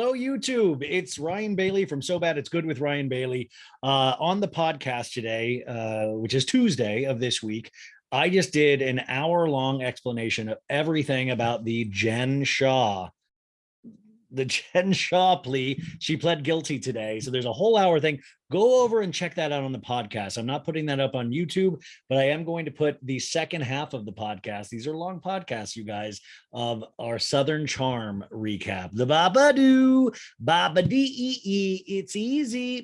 Hello, YouTube. It's Ryan Bailey from So Bad It's Good with Ryan Bailey. On the podcast today, which is Tuesday of this week, I just did an hour-long explanation of everything about the Jen Shaw plea. She pled guilty today. So there's a whole hour thing. Go over and check that out on the podcast. I'm not putting that up on YouTube, but I am going to put the second half of the podcast. These are long podcasts, you guys, of our Southern Charm recap. The Babadoo, Babadee, it's easy.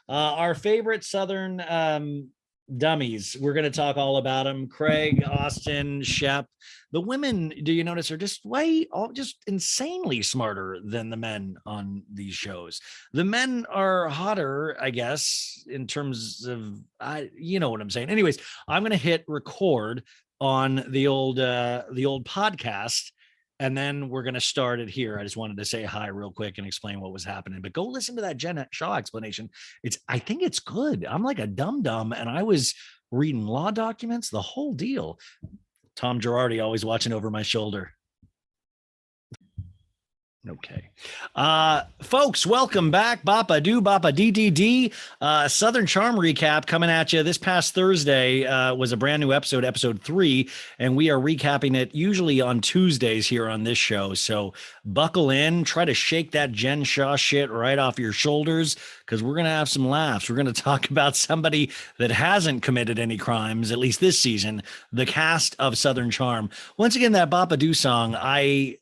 Our favorite Southern dummies. We're going to talk all about them. Craig, Austin, Shep. The women, do you notice, are just just insanely smarter than the men on these shows. The men are hotter, I guess, in terms of, you know what I'm saying. Anyways, I'm going to hit record on the old podcast, and then we're going to start it here. I just wanted to say hi real quick and explain what was happening, but go listen to that Jen Shaw explanation. I think it's good. I'm like a dum-dum, and I was reading law documents, the whole deal. Tom Girardi always watching over my shoulder. Okay. Folks, welcome back. Bapa do, Bapa DDD. Southern Charm recap coming at you. This past Thursday was a brand new episode 3, and we are recapping it usually on Tuesdays here on this show. So buckle in, try to shake that Jen Shaw shit right off your shoulders, because we're going to have some laughs. We're going to talk about somebody that hasn't committed any crimes, at least this season, the cast of Southern Charm. Once again, that Bapa do song, I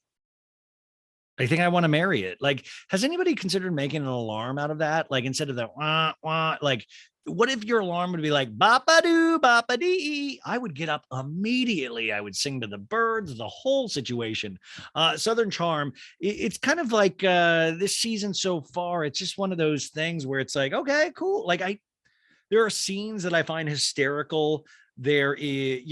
think I want to marry it. Like, has anybody considered making an alarm out of that? Like, instead of the wah, wah, like, what if your alarm would be like bapa-doo, bapa-dee? I would get up immediately. I would sing to the birds, the whole situation. Southern Charm, it's kind of like this season so far. It's just one of those things where it's like, okay, cool. Like, there are scenes that I find hysterical. There is,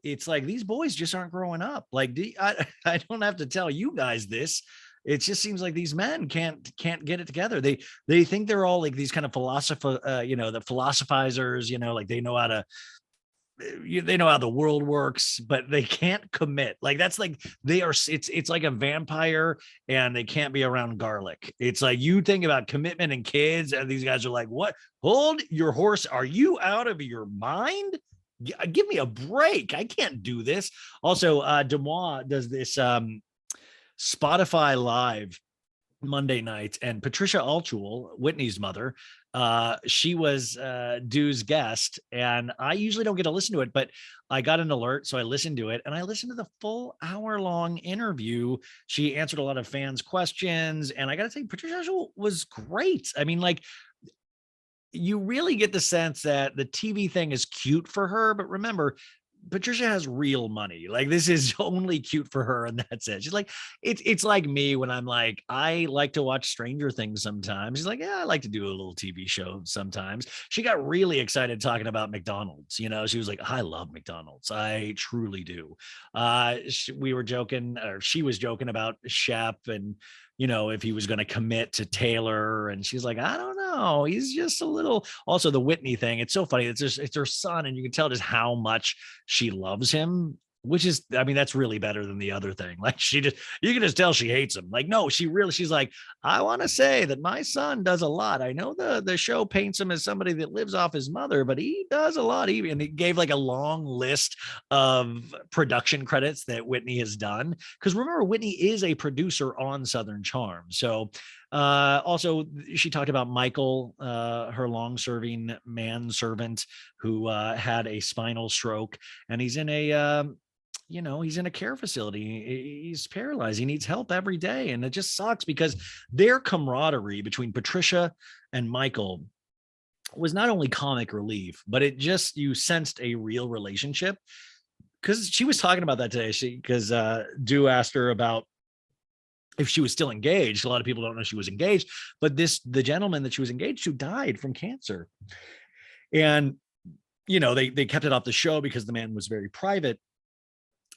it's like these boys just aren't growing up. Like, I don't have to tell you guys this. It just seems like these men can't get it together. They think they're all like these kind of the philosophizers, like they know how to, they know how the world works, but they can't commit. Like, that's like it's like a vampire, and they can't be around garlic. It's like, you think about commitment and kids, and these guys are like, what? Hold your horse. Are you out of your mind? Give me a break. I can't do this. Also, Demois does this Spotify Live Monday nights, and Patricia Altuel, Whitney's mother, she was Du's guest, and I usually don't get to listen to it, but I got an alert, so I listened to it, and I listened to the full hour-long interview. She answered a lot of fans' questions, and I got to say, Patricia Altuel was great. I mean, like, you really get the sense that the TV thing is cute for her, but remember, Patricia has real money. Like, this is only cute for her, and that's it. She's like, it's like me when I'm like, I like to watch Stranger Things sometimes. She's like, yeah, I like to do a little TV show sometimes. She got really excited talking about McDonald's. She was like, I love McDonald's. I truly do. We were joking, or she was joking about Shep, and if he was going to commit to Taylor, and she's like, I don't know. He's just a little. Also, the Whitney thing. It's so funny. It's her son, and you can tell just how much she loves him, which is, I mean, that's really better than the other thing. Like, you can just tell she hates him. Like, no, she's like, I want to say that my son does a lot. I know the show paints him as somebody that lives off his mother, but he does a lot. And he gave like a long list of production credits that Whitney has done. Because remember, Whitney is a producer on Southern Charm. So also, she talked about Michael, her long-serving manservant who had a spinal stroke, and he's in he's in a care facility. He's paralyzed. He needs help every day. And it just sucks because their camaraderie between Patricia and Michael was not only comic relief, but you sensed a real relationship. Because she was talking about that today. Because Du asked her about if she was still engaged. A lot of people don't know she was engaged, but the gentleman that she was engaged to died from cancer. And, they kept it off the show because the man was very private.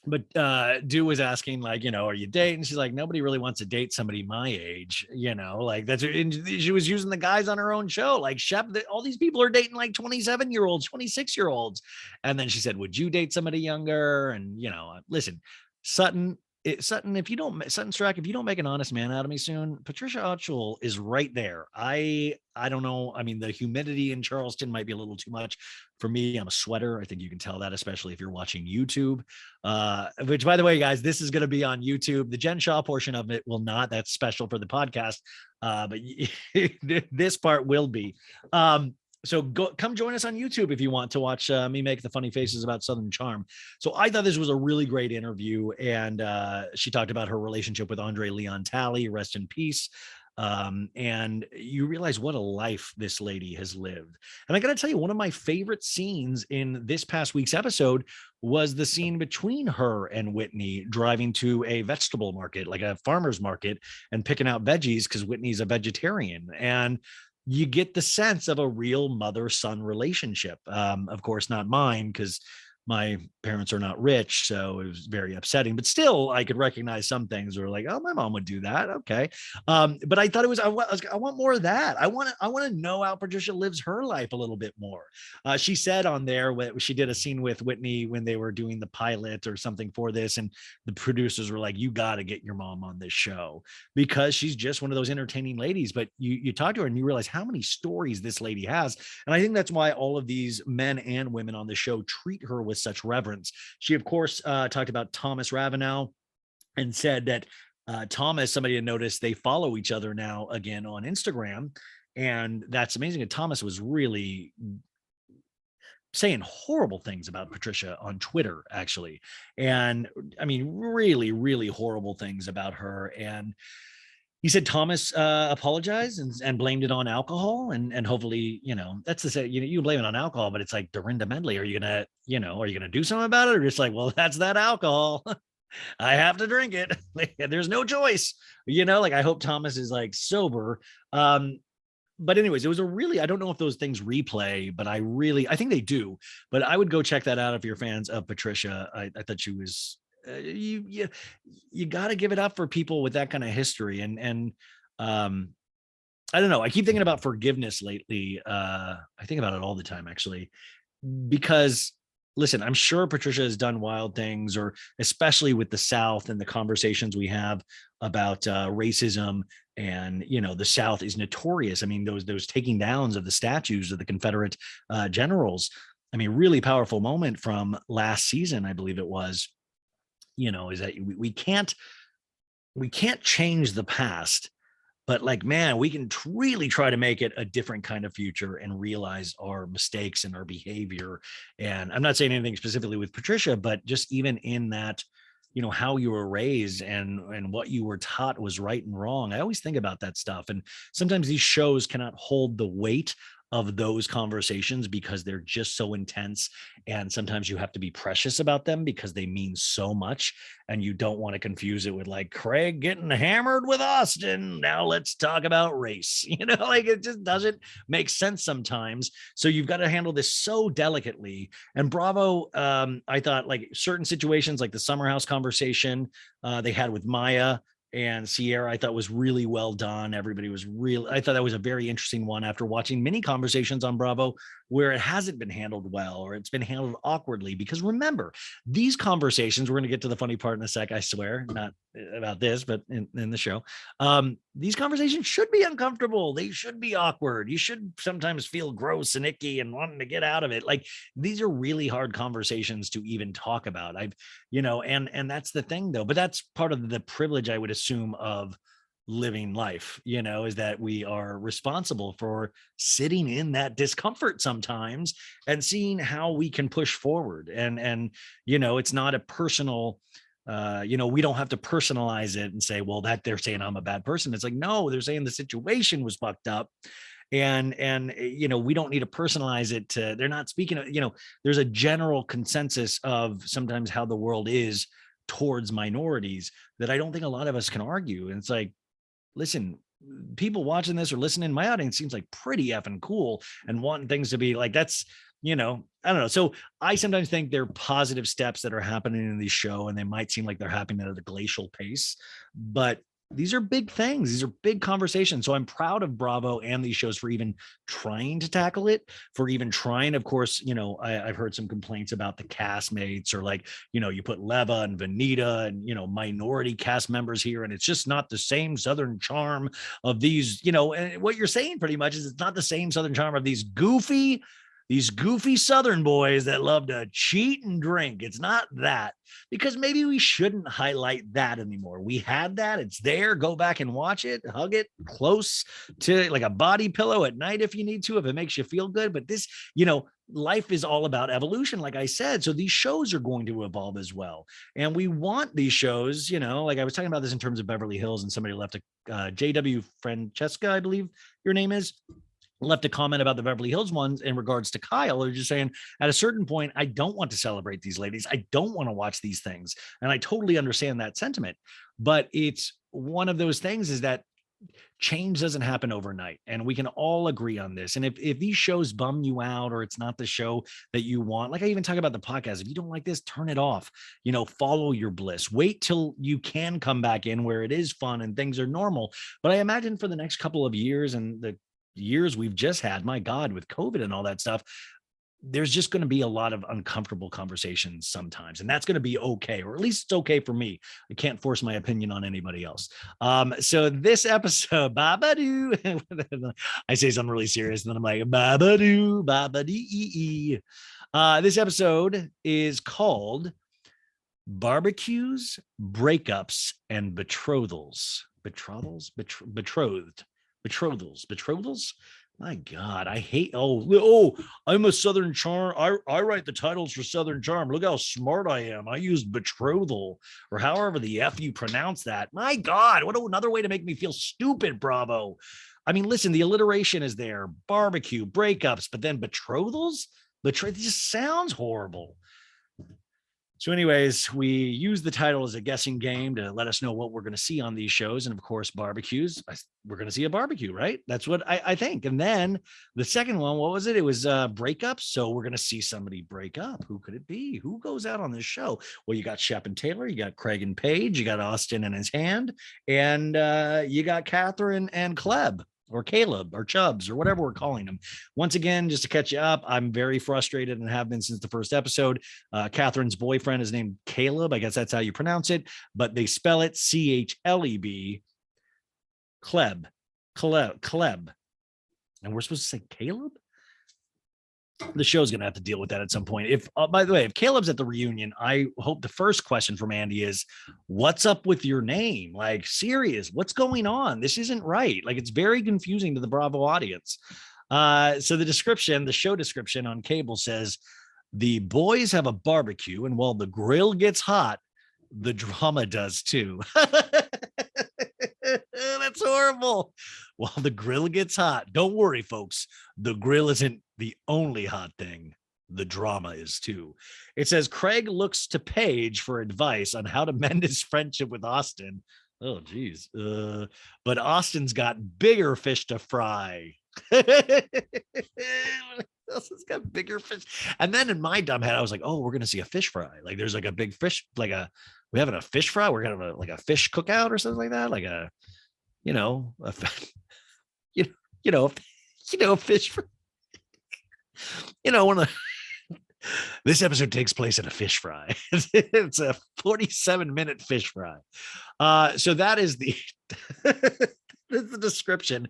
But Du was asking, like, are you dating? She's like, nobody really wants to date somebody my age, like that's, and she was using the guys on her own show, like Shep, all these people are dating like 27-year-olds, 26-year-olds. And then she said, would you date somebody younger? And, listen, Sutton, Sutton, if you don't Sutton Stracke, if you don't make an honest man out of me soon, Patricia Archul is right there. I don't know. I mean, the humidity in Charleston might be a little too much for me. I'm a sweater. I think you can tell that, especially if you're watching YouTube. Which, by the way, guys, this is going to be on YouTube. The Jen Shaw portion of it will not. That's special for the podcast. But this part will be. So come join us on YouTube if you want to watch me make the funny faces about Southern Charm. So I thought this was a really great interview. And she talked about her relationship with Andre Leon Talley, rest in peace. And you realize what a life this lady has lived. And I got to tell you, one of my favorite scenes in this past week's episode was the scene between her and Whitney driving to a vegetable market, like a farmer's market, and picking out veggies because Whitney's a vegetarian. And you get the sense of a real mother-son relationship. Of course, not mine, because my parents are not rich, so it was very upsetting, but still I could recognize some things were like, oh, my mom would do that. Okay. But I thought it was, I want more of that. I want to know how Patricia lives her life a little bit more. She said on there, she did a scene with Whitney when they were doing the pilot or something for this. And the producers were like, you got to get your mom on this show because she's just one of those entertaining ladies. But you talk to her and you realize how many stories this lady has. And I think that's why all of these men and women on the show treat her with such reverence. She, of course, talked about Thomas Ravenel and said that Thomas, somebody had noticed they follow each other now again on Instagram. And that's amazing. And Thomas was really saying horrible things about Patricia on Twitter, actually. And I mean, really, really horrible things about her. And he said Thomas apologized and blamed it on alcohol, and hopefully, that's the say. You blame it on alcohol, but it's like Dorinda Medley. Are you gonna do something about it, or just like, well, that's that alcohol. I have to drink it. There's no choice. I hope Thomas is like sober. But anyways, it was I don't know if those things replay, but I think they do. But I would go check that out if you're fans of Patricia. I thought she was you got to give it up for people with that kind of history. And I don't know, I keep thinking about forgiveness lately. I think about it all the time, actually, because listen, I'm sure Patricia has done wild things, or especially with the South and the conversations we have about racism. And the South is notorious. I mean, those taking downs of the statues of the Confederate generals. I mean, really powerful moment from last season, I believe it was. Is that we can't change the past, but like, man, we can really try to make it a different kind of future and realize our mistakes and our behavior. And I'm not saying anything specifically with Patricia, but just even in that, how you were raised and what you were taught was right and wrong. I always think about that stuff. And sometimes these shows cannot hold the weight of those conversations because they're just so intense. And sometimes you have to be precious about them because they mean so much. And you don't want to confuse it with like Craig getting hammered with Austin. Now let's talk about race. It just doesn't make sense sometimes. So you've got to handle this so delicately. And Bravo, I thought like certain situations like the Summer House conversation they had with Maya and Sierra, I thought was really well done. Everybody was I thought that was a very interesting one after watching many conversations on Bravo where it hasn't been handled well, or it's been handled awkwardly. Because remember, these conversations, we're going to get to the funny part in a sec, I swear, not about this, but in the show. These conversations should be uncomfortable. They should be awkward. You should sometimes feel gross and icky and wanting to get out of it. Like, these are really hard conversations to even talk about. And that's the thing though, but that's part of the privilege, I would assume, of living life, is that we are responsible for sitting in that discomfort sometimes and seeing how we can push forward. And it's not a personal, we don't have to personalize it and say, well, that they're saying I'm a bad person. It's like, no, they're saying the situation was fucked up. And we don't need to personalize it to, they're not speaking of, there's a general consensus of sometimes how the world is towards minorities that I don't think a lot of us can argue. And it's like, listen, people watching this or listening, my audience seems like pretty effing cool and wanting things to be like, that's, I don't know. So I sometimes think they're positive steps that are happening in the show, and they might seem like they're happening at a glacial pace, but these are big things. These are big conversations. So I'm proud of Bravo and these shows for even trying to tackle it, for even trying. Of course, I've heard some complaints about the castmates, or like, you put Leva and Vanita and, minority cast members here, and it's just not the same Southern charm of these, and what you're saying pretty much is it's not the same Southern charm of these goofy Southern boys that love to cheat and drink. It's not that, because maybe we shouldn't highlight that anymore. We had that. It's there. Go back and watch it, hug it close to like a body pillow at night if you need to, if it makes you feel good. But this, life is all about evolution, like I said. So these shows are going to evolve as well. And we want these shows, like I was talking about this in terms of Beverly Hills, and somebody left a JW Francesca, I believe your name is, left a comment about the Beverly Hills ones in regards to Kyle. They're just saying at a certain point, I don't want to celebrate these ladies. I don't want to watch these things. And I totally understand that sentiment. But it's one of those things, is that change doesn't happen overnight. And we can all agree on this. And if these shows bum you out, or it's not the show that you want, like I even talk about the podcast, if you don't like this, turn it off, follow your bliss, wait till you can come back in where it is fun and things are normal. But I imagine for the next couple of years, and the years we've just had, my God, with COVID and all that stuff, there's just going to be a lot of uncomfortable conversations sometimes, and that's going to be okay, or at least it's okay for me. I can't force my opinion on anybody else. So this episode, Babadoo, I say something really serious, and then I'm like, Babadoo, Babadee. This episode is called Barbecues, Breakups, and Betrothals. Betrothals. My God, I hate. I'm a Southern charm. I write the titles for Southern Charm. Look how smart I am. I used betrothal, or however the F you pronounce that. My God, what another way to make me feel stupid, Bravo. I mean, listen, the alliteration is there. Barbecue, breakups, but then betrothals? It just sounds horrible. So anyways, we use the title as a guessing game to let us know what we're going to see on these shows. And of course, barbecues, we're going to see a barbecue, right? That's what I think. And then the second one, what was it? It was breakups. So we're going to see somebody break up. Who could it be? Who goes out on this show? Well, you got Shep and Taylor, you got Craig and Paige, you got Austin and his hand, and you got Catherine and Kleb, or Caleb, or Chubbs, or whatever we're calling them. Once again, just to catch you up, I'm very frustrated, and have been since the first episode. Catherine's boyfriend is named Caleb. I guess that's how you pronounce it, but they spell it Chleb. Kleb. And we're supposed to say Caleb? The show's going to have to deal with that at some point. If, by the way, if Caleb's at the reunion, I hope the first question from Andy is, what's up with your name? Like, serious, what's going on? This isn't right. Like, it's very confusing to the Bravo audience. So the show description on cable says, the boys have a barbecue, and while the grill gets hot, the drama does too. That's horrible. While the grill gets hot, don't worry, folks. The grill isn't the only hot thing. The drama is too. It says Craig looks to Paige for advice on how to mend his friendship with Austin. Oh, geez. But Austin's got bigger fish to fry. Austin's got bigger fish. And then in my dumb head, I was like, oh, we're going to see a fish fry. Like, there's like a big fish, we're having a fish fry. We're going to have a fish cookout or something like that. Like a fish fry. One of this episode takes place at a fish fry. It's a 47-minute fish fry. So that is that's the description.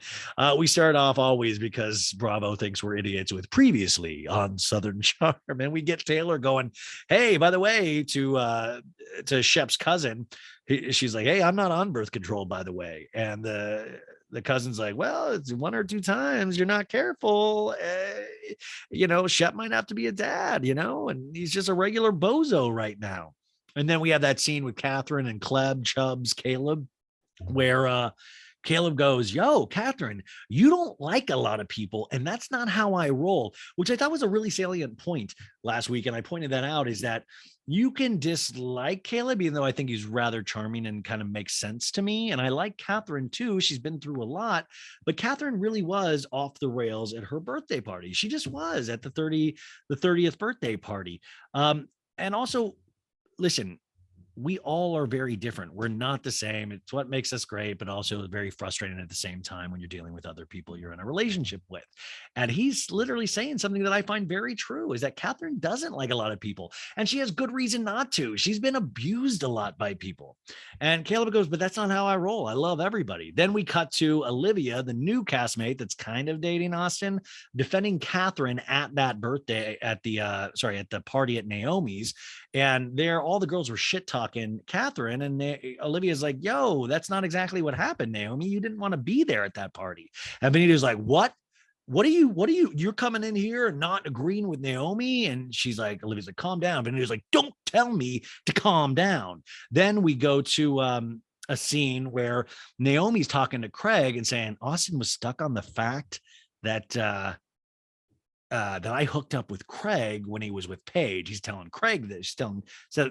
We start off always, because Bravo thinks we're idiots, with previously on Southern Charm, and we get Taylor going, hey, by the way, to Shep's cousin, she's like, hey, I'm not on birth control, by the way. And the cousin's like, well, it's 1 or 2 times, you're not careful. Shep might have to be a dad, and he's just a regular bozo right now. And then we have that scene with Catherine and Kleb, Chubbs, Caleb, where Caleb goes, yo, Catherine, you don't like a lot of people, and that's not how I roll, which I thought was a really salient point last week. And I pointed that out, is that you can dislike Caleb, even though I think he's rather charming and kind of makes sense to me. And I like Catherine too. She's been through a lot, but Catherine really was off the rails at her birthday party. She just was at the 30th birthday party. And also, listen, we all are very different. We're not the same. It's what makes us great, but also very frustrating at the same time when you're dealing with other people you're in a relationship with. And he's literally saying something that I find very true is that Catherine doesn't like a lot of people, and she has good reason not to. She's been abused a lot by people. And Caleb goes, but that's not how I roll. I love everybody. Then we cut to Olivia, the new castmate that's kind of dating Austin, defending Catherine at that birthday at the at the party at Naomi's. And there, all the girls were shit talking Catherine, and Olivia's like, "Yo, that's not exactly what happened, Naomi. You didn't want to be there at that party." And Benita's like, "What? What are you? You're coming in here and not agreeing with Naomi?" And she's like, Olivia's like, "Calm down." Benita's like, "Don't tell me to calm down." Then we go to a scene where Naomi's talking to Craig and saying Austin was stuck on the fact that that I hooked up with Craig when he was with Paige. He's telling Craig this. So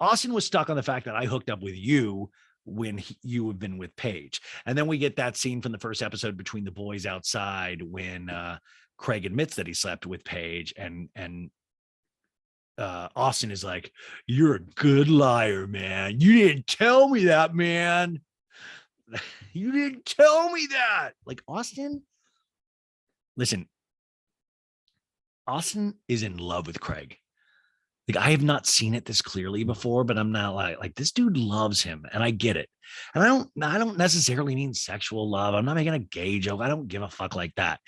Austin was stuck on the fact that I hooked up with you when you have been with Paige. And then we get that scene from the first episode between the boys outside when Craig admits that he slept with Paige, and Austin is like, "You're a good liar, man. You didn't tell me that, man. You didn't tell me that." Like, Austin, listen, Austin is in love with Craig. Like, I have not seen it this clearly before, but I'm not like this dude loves him, and I get it. And I don't necessarily mean sexual love. I'm not making a gay joke. I don't give a fuck like that.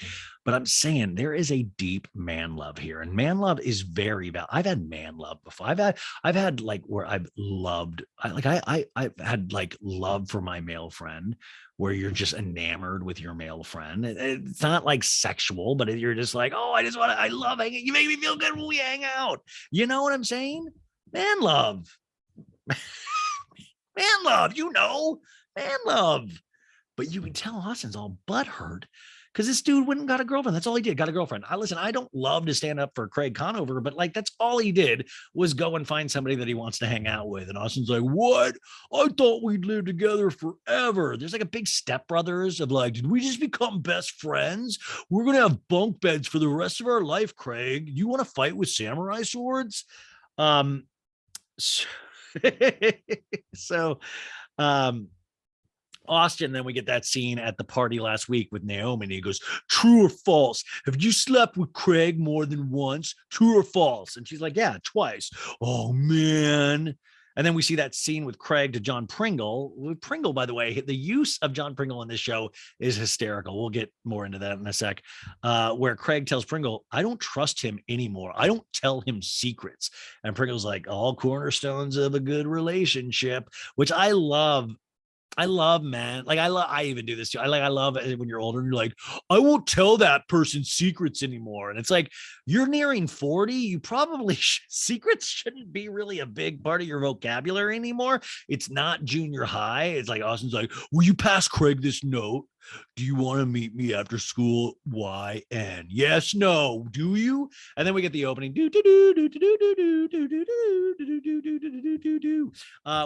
But I'm saying there is a deep man love here, and man love is very bad. I've had man love before. I've had like where I've loved. I've had like love for my male friend, where you're just enamored with your male friend. It's not like sexual, but you're just like, oh, I love hanging. You make me feel good when we hang out. You know what I'm saying? Man love. Man love, man love. But you can tell Austin's all butthurt because this dude went and got a girlfriend. That's all he did. Got a girlfriend. I don't love to stand up for Craig Conover, but like that's all he did was go and find somebody that he wants to hang out with. And Austin's like, "What? I thought we'd live together forever." There's like a big stepbrothers of like, did we just become best friends? We're gonna have bunk beds for the rest of our life, Craig. You want to fight with samurai swords? Um, so, so um Austin, then we get that scene at the party last week with Naomi, and he goes, "True or false? Have you slept with Craig more than once? True or false?" And she's like, "Yeah, twice." "Oh, man." And then we see that scene with Craig to John Pringle. With Pringle, by the way, the use of John Pringle in this show is hysterical. We'll get more into that in a sec. Where Craig tells Pringle, "I don't trust him anymore. I don't tell him secrets." And Pringle's like, "All cornerstones of a good relationship," which I love. Man. Like I even do this too. I love it when you're older and you're like, "I won't tell that person secrets anymore." And it's like, you're nearing 40. You probably secrets shouldn't be really a big part of your vocabulary anymore. It's not junior high. It's like Austin's like, "Will you pass Craig this note? Do you want to meet me after school? YN. Yes, no. Do you?" And then we get the opening.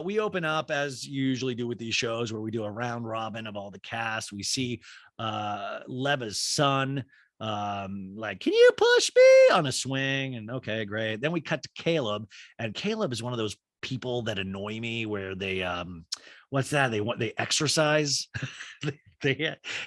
We open up as you usually do with these shows, where we do a round robin of all the cast. We see Leva's son like, "Can you push me?" on a swing. And okay, great. Then we cut to Caleb, and Caleb is one of those people that annoy me, where they what's that? They exercise.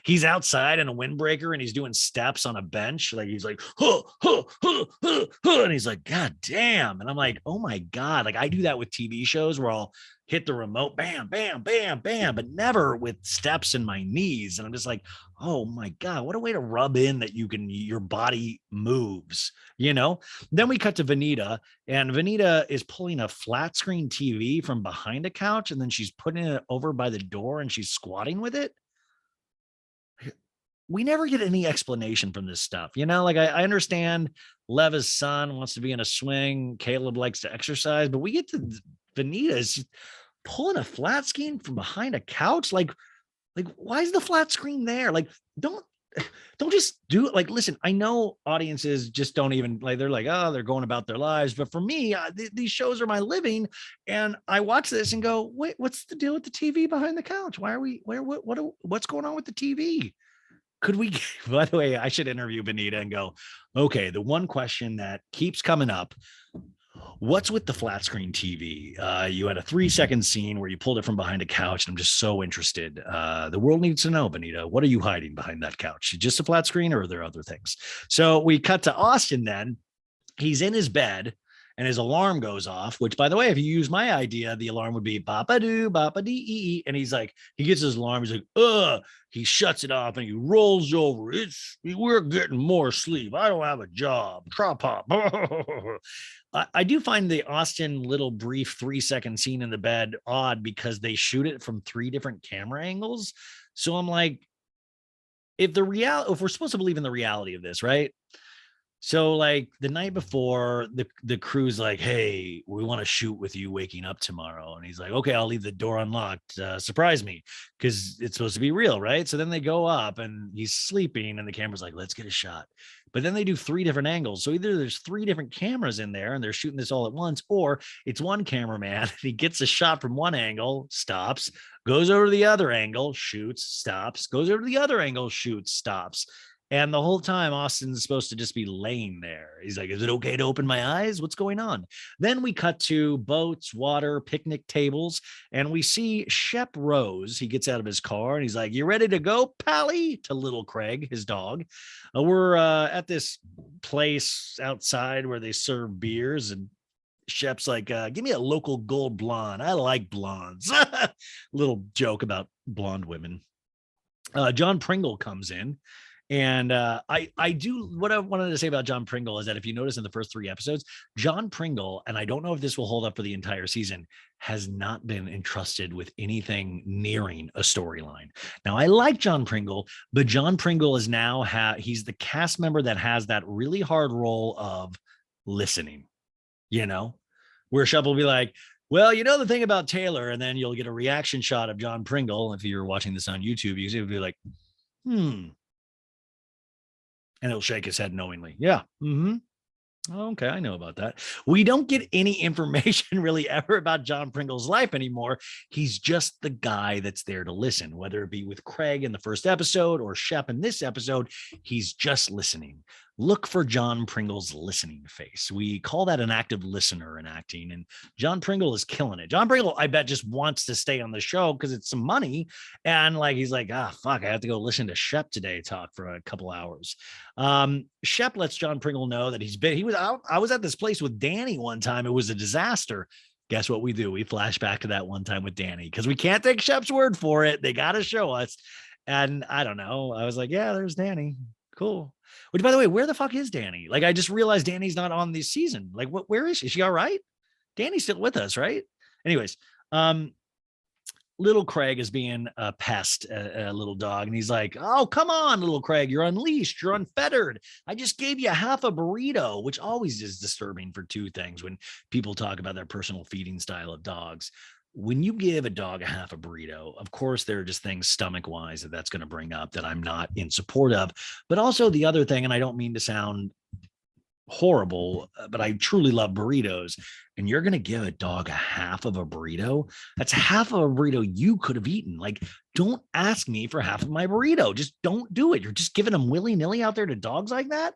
He's outside in a windbreaker and he's doing steps on a bench. Like he's like, huh, huh, huh, huh, huh, and he's like, "God damn." And I'm like, oh my God. Like I do that with TV shows where I'll hit the remote, bam, bam, bam, bam, but never with steps in my knees. And I'm just like, oh my God, what a way to rub in that your body moves, you know? Then we cut to Vanita, and Vanita is pulling a flat screen TV from behind a couch, and then she's putting it over by the door and she's squatting with it. We never get any explanation from this stuff. Like I understand Leva's son wants to be in a swing. Caleb likes to exercise, but we get to Vanita's pulling a flat screen from behind a couch. Like why is the flat screen there? Like, don't just do it. Like, listen, I know audiences just don't even like, they're like, oh, they're going about their lives. But for me, these shows are my living. And I watch this and go, wait, what's the deal with the TV behind the couch? Why are we, what's going on with the TV? Could we, by the way, I should interview Benita and go, okay, the one question that keeps coming up, What's with the flat screen TV? You had a 3-second scene where you pulled it from behind a couch, and I'm just so interested. The world needs to know, Benita, what are you hiding behind that couch? Just a flat screen, or are there other things? So we cut to Austin then. He's in his bed and his alarm goes off, which, by the way, if you use my idea, the alarm would be bapa doo, bapa dee ee. And he's like, he gets his alarm. He's like, he shuts it off and he rolls over. We're getting more sleep. I don't have a job. Trop pop. I do find the Austin little brief 3-second scene in the bed odd because they shoot it from 3 different camera angles. So I'm like, if we're supposed to believe in the reality of this, right? So like the night before, the crew's like, "Hey, we want to shoot with you waking up tomorrow." And he's like, "Okay, I'll leave the door unlocked. Surprise me," because it's supposed to be real, right? So then they go up and he's sleeping, and the camera's like, "Let's get a shot." But then they do 3 different angles. So either there's 3 different cameras in there and they're shooting this all at once, or it's one cameraman and he gets a shot from one angle, stops, goes over to the other angle, shoots, stops, goes over to the other angle, shoots, stops. And the whole time, Austin's supposed to just be laying there. He's like, "Is it okay to open my eyes? What's going on?" Then we cut to boats, water, picnic tables, and we see Shep Rose. He gets out of his car and he's like, "You ready to go, Pally?" to little Craig, his dog. We're at this place outside where they serve beers, and Shep's like, "Give me a local gold blonde. I like blondes." Little joke about blonde women. John Pringle comes in. And I do what I wanted to say about John Pringle is that if you notice in the first 3 episodes, John Pringle, and I don't know if this will hold up for the entire season, has not been entrusted with anything nearing a storyline. Now, I like John Pringle, but John Pringle is now he's the cast member that has that really hard role of listening, you know, where Shep will be like, "Well, you know the thing about Taylor," and then you'll get a reaction shot of John Pringle. If you're watching this on YouTube, you see it would be like, and he'll shake his head knowingly. Yeah. Mm-hmm. Okay, I know about that. We don't get any information really ever about John Pringle's life anymore. He's just the guy that's there to listen, whether it be with Craig in the first episode or Shep in this episode. He's just listening. Look for John Pringle's listening face. We call that an active listener in acting, and John Pringle is killing it. John Pringle, I bet, just wants to stay on the show because it's some money, and like he's like, fuck, I have to go listen to Shep today talk for a couple hours. Shep lets John Pringle know that I was at this place with Danny one time. It was a disaster. Guess what we do? We flash back to that one time with Danny because we can't take Shep's word for it. They got to show us. And I don't know. I was like, yeah, there's Danny. Cool. Which, by the way, where the fuck is Danny? Like, I just realized Danny's not on this season. Like, where is she? Is she all right? Danny's still with us, right? Anyways, little Craig is being a pest, a little dog. And he's like, "Oh, come on, little Craig. You're unleashed. You're unfettered. I just gave you half a burrito," which always is disturbing for 2 things when people talk about their personal feeding style of dogs. When you give a dog a half a burrito, of course, there are just things stomach wise that's going to bring up that I'm not in support of. But also the other thing, and I don't mean to sound horrible, but I truly love burritos. And you're going to give a dog a half of a burrito? That's half of a burrito you could have eaten. Like, don't ask me for half of my burrito. Just don't do it. You're just giving them willy nilly out there to dogs like that.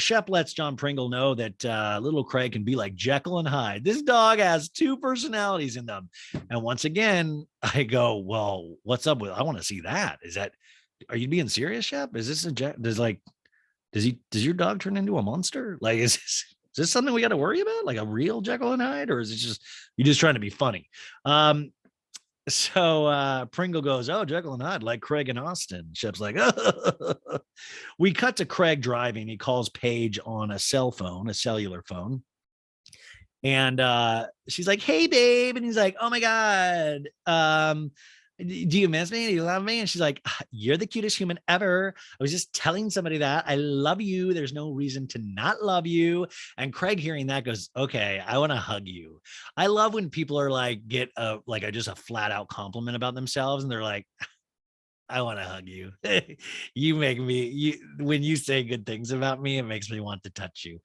Shep lets John Pringle know that little Craig can be like Jekyll and Hyde. This dog has 2 personalities in them. And once again, I go, well, what's up with? I want to see that. Are you being serious, Shep? Is this does your dog turn into a monster? Like, is this something we got to worry about? Like a real Jekyll and Hyde, or is it just you just trying to be funny? So Pringle goes, "Oh, Jekyll and Hyde, like Craig and Austin." Shep's like, We cut to Craig driving. He calls Paige on a cell phone, a cellular phone. And she's like, "Hey, babe." And he's like, "Oh my God. Do you miss me? Do you love me?" And she's like, "You're the cutest human ever. I was just telling somebody that I love you. There's no reason to not love you." And Craig, hearing that, goes, "Okay, I want to hug you." I love when people are like, just a flat out compliment about themselves. And they're like, "I want to hug you." You make me, when you say good things about me, it makes me want to touch you.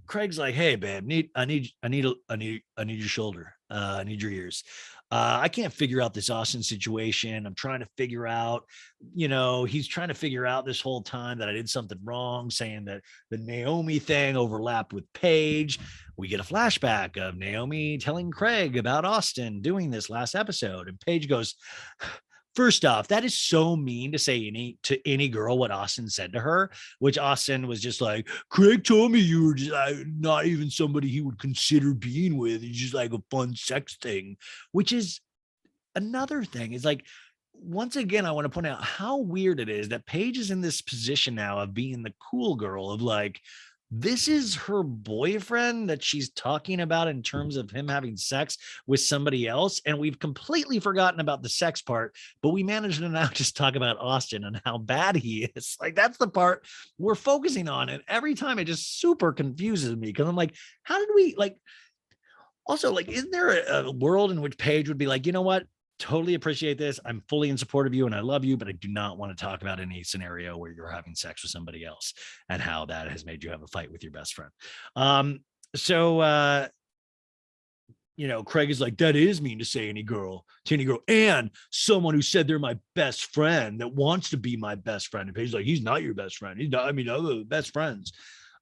Craig's like, "Hey, babe, I need your shoulder. I need your ears." I can't figure out this Austin situation. I'm trying to figure out, he's trying to figure out this whole time that I did something wrong, saying that the Naomi thing overlapped with Paige. We get a flashback of Naomi telling Craig about Austin doing this last episode. And Paige goes, first off, that is so mean to say to any girl what Austin said to her, which Austin was just like, Craig told me you were just not even somebody he would consider being with. It's just like a fun sex thing, which is another thing. Is like, once again, I want to point out how weird it is that Paige is in this position now of being the cool girl of like, this is her boyfriend that she's talking about in terms of him having sex with somebody else. And we've completely forgotten about the sex part, but we managed to now just talk about Austin and how bad he is. Like, that's the part we're focusing on. And every time it just super confuses me because I'm like, how did we like, also like, isn't there a world in which Paige would be like, you know what? Totally appreciate this. I'm fully in support of you and I love you, but I do not want to talk about any scenario where you're having sex with somebody else and how that has made you have a fight with your best friend. So Craig is like, that is mean to say to any girl, and someone who said they're my best friend that wants to be my best friend. And Paige's like, he's not your best friend. He's not, I mean, other best friends.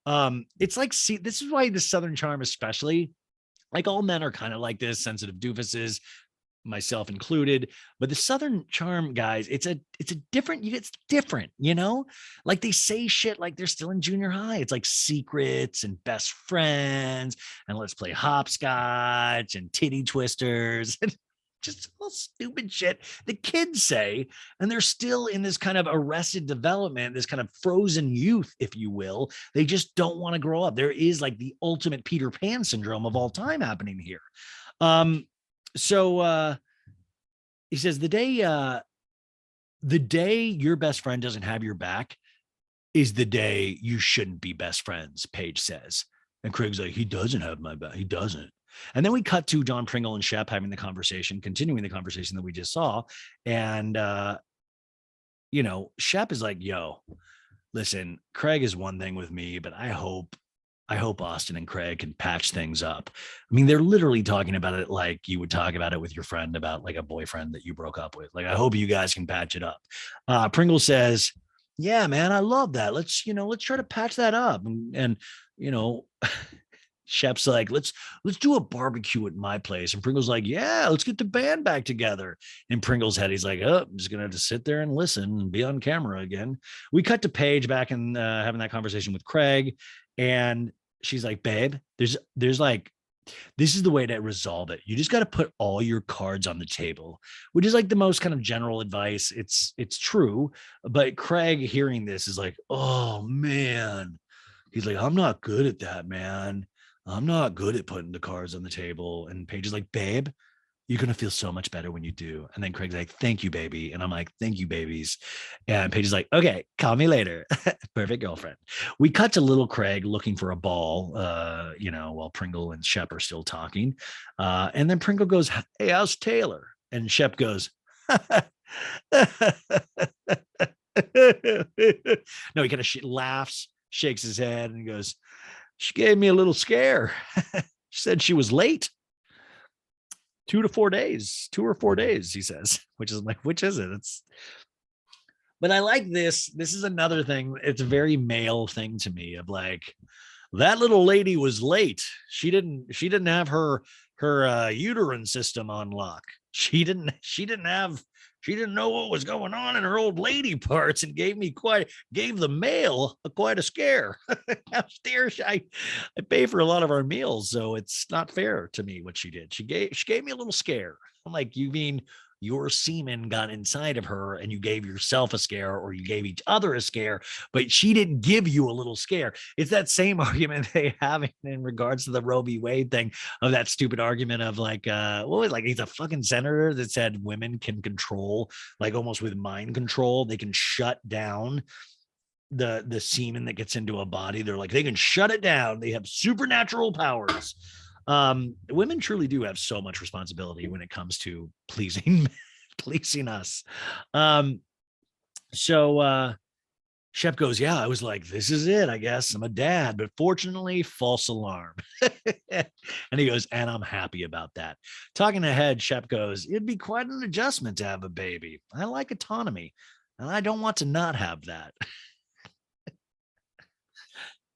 It's like, see, this is why the Southern Charm, especially, like, all men are kind of like this, sensitive doofuses, myself included, but the Southern Charm guys, it's different, like they say shit like they're still in junior high. It's like secrets and best friends and let's play hopscotch and titty twisters and just all stupid shit the kids say. And they're still in this kind of arrested development, this kind of frozen youth, if you will. They just don't want to grow up. There is like the ultimate Peter Pan syndrome of all time happening here. So he says the day your best friend doesn't have your back is the day you shouldn't be best friends, Paige says. And Craig's like, he doesn't have my back. He doesn't. And then we cut to John Pringle and Shep having the conversation, continuing the conversation that we just saw. And, Shep is like, yo, listen, Craig is one thing with me, but I hope Austin and Craig can patch things up. I mean, they're literally talking about it like you would talk about it with your friend about like a boyfriend that you broke up with. Like, I hope you guys can patch it up. Pringle says, yeah, man, I love that. Let's try to patch that up. And Shep's like, let's do a barbecue at my place. And Pringle's like, yeah, let's get the band back together. In Pringle's head, he's like, oh, I'm just going to have to sit there and listen and be on camera again. We cut to Paige back and having that conversation with Craig. And she's like, babe, there's like, this is the way to resolve it. You just got to put all your cards on the table, which is like the most kind of general advice. It's true. But Craig hearing this is like, oh man, he's like, I'm not good at that, man. I'm not good at putting the cards on the table. And Paige is like, babe, you're going to feel so much better when you do. And then Craig's like, thank you, baby. And I'm like, thank you, babies. And Paige is like, okay, call me later. Perfect girlfriend. We cut to little Craig looking for a ball, while Pringle and Shep are still talking. And then Pringle goes, hey, how's Taylor? And Shep goes, no, he kind of laughs, shakes his head and goes, she gave me a little scare. She said she was late. 2 or 4 days, he says, which is like, which is it? But I like this. This is another thing. It's a very male thing to me of like, that little lady was late. She didn't have her uterine system on lock. She didn't know what was going on in her old lady parts and gave the male quite a scare. I pay for a lot of our meals, so it's not fair to me what she did. She gave me a little scare. I'm like, you mean your semen got inside of her and you gave yourself a scare or you gave each other a scare, but she didn't give you a little scare. It's that same argument they have in regards to the Roe v. Wade thing, of that stupid argument of like, what was like, he's a fucking senator that said women can control, like almost with mind control, they can shut down the semen that gets into a body. They're like, they can shut it down. They have supernatural powers. Women truly do have so much responsibility when it comes to pleasing us. So Shep goes, yeah, I was like, this is it, I guess. I'm a dad, but fortunately, false alarm. And he goes, and I'm happy about that. Talking ahead, Shep goes, it'd be quite an adjustment to have a baby. I like autonomy, and I don't want to not have that.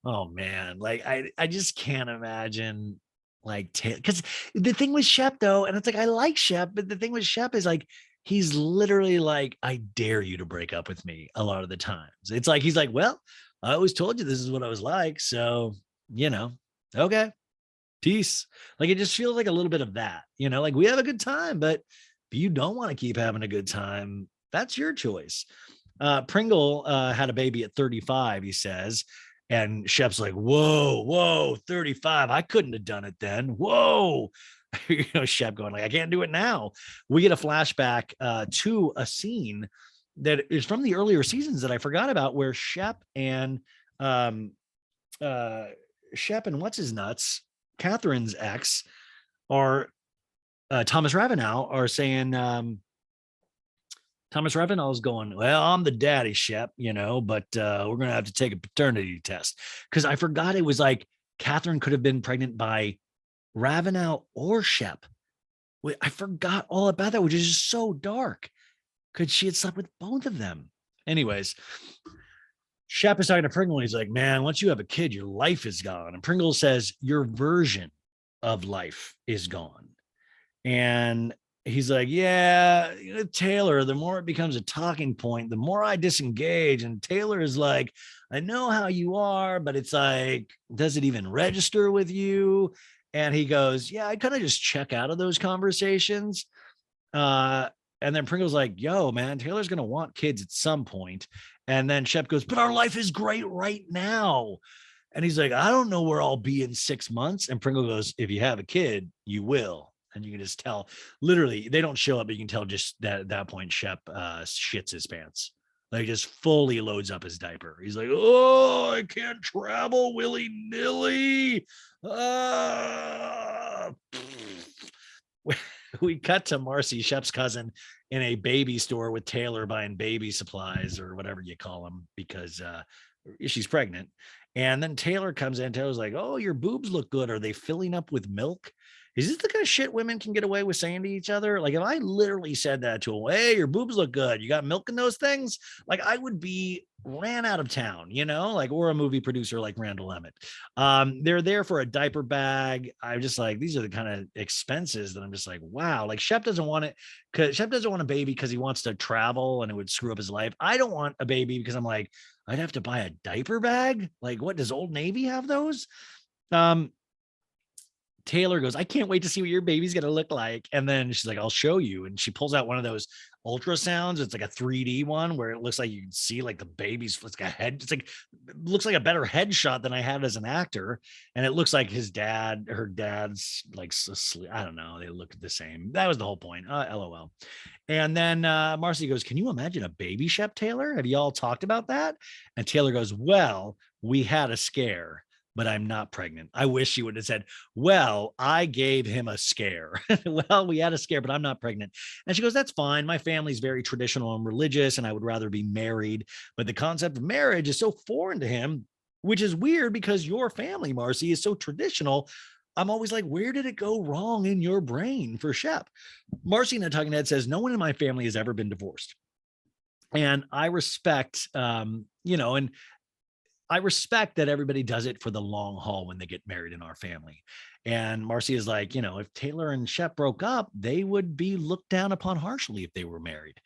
Oh man, like I just can't imagine like because the thing with Shep though, and it's like I like Shep, but the thing with Shep is like he's literally like, I dare you to break up with me a lot of the times. It's like he's like, well, I always told you this is what I was like. So, you know, okay, peace. Like it just feels like a little bit of that, like we have a good time, but if you don't want to keep having a good time, that's your choice. Pringle had a baby at 35, he says. And Shep's like, whoa, 35. I couldn't have done it then. Whoa. Shep going like, I can't do it now. We get a flashback to a scene that is from the earlier seasons that I forgot about where um, uh, Shep and what's his nuts, Catherine's ex, are Thomas Ravenel are saying, Thomas Ravenel's going, well, I'm the daddy, Shep, but we're going to have to take a paternity test. Because I forgot it was like Catherine could have been pregnant by Ravenel or Shep. I forgot all about that, which is just so dark. Could she had slept with both of them? Anyways, Shep is talking to Pringle. And he's like, man, once you have a kid, your life is gone. And Pringle says, your version of life is gone. And he's like, yeah, Taylor, the more it becomes a talking point, the more I disengage. And Taylor is like, I know how you are, but it's like, does it even register with you? And he goes, yeah, I kind of just check out of those conversations. And then Pringle's like, yo, man, Taylor's going to want kids at some point. And then Shep goes, but our life is great right now. And he's like, I don't know where I'll be in 6 months. And Pringle goes, if you have a kid, you will. And you can just tell, literally, they don't show up, but you can tell just that at that point, Shep shits his pants. Like just fully loads up his diaper. He's like, oh, I can't travel willy-nilly. We cut to Marcy, Shep's cousin, in a baby store with Taylor buying baby supplies or whatever you call them because she's pregnant. And then Taylor comes in. Taylor's like, oh, your boobs look good. Are they filling up with milk? Is this the kind of shit women can get away with saying to each other? Like if I literally said that to him, hey, your boobs look good. You got milk in those things? Like I would be ran out of town, like, or a movie producer like Randall Emmett. They're there for a diaper bag. I'm just like, these are the kind of expenses that I'm just like, wow. Like Shep doesn't want it because Shep doesn't want a baby because he wants to travel and it would screw up his life. I don't want a baby because I'm like, I'd have to buy a diaper bag. Like what does Old Navy have those? Taylor goes, I can't wait to see what your baby's going to look like. And then she's like, I'll show you. And she pulls out one of those ultrasounds. It's like a 3D one where it looks like you can see like the baby's, it's like a head. It's like, it looks like a better headshot than I had as an actor. And it looks like her dad's like asleep. I don't know. They look the same. That was the whole point. LOL. And then Marcy goes, can you imagine a baby Shep, Taylor? Have you all talked about that? And Taylor goes, well, we had a scare, but I'm not pregnant. I wish she would have said, well, I gave him a scare. Well, we had a scare, but I'm not pregnant. And she goes, that's fine. My family's very traditional and religious, and I would rather be married. But the concept of marriage is so foreign to him, which is weird because your family, Marcy, is so traditional. I'm always like, where did it go wrong in your brain for Shep? Marcy in a Talking Head says, no one in my family has ever been divorced. And I respect, and I respect that everybody does it for the long haul when they get married in our family. And Marcy is like, if Taylor and Shep broke up, they would be looked down upon harshly if they were married.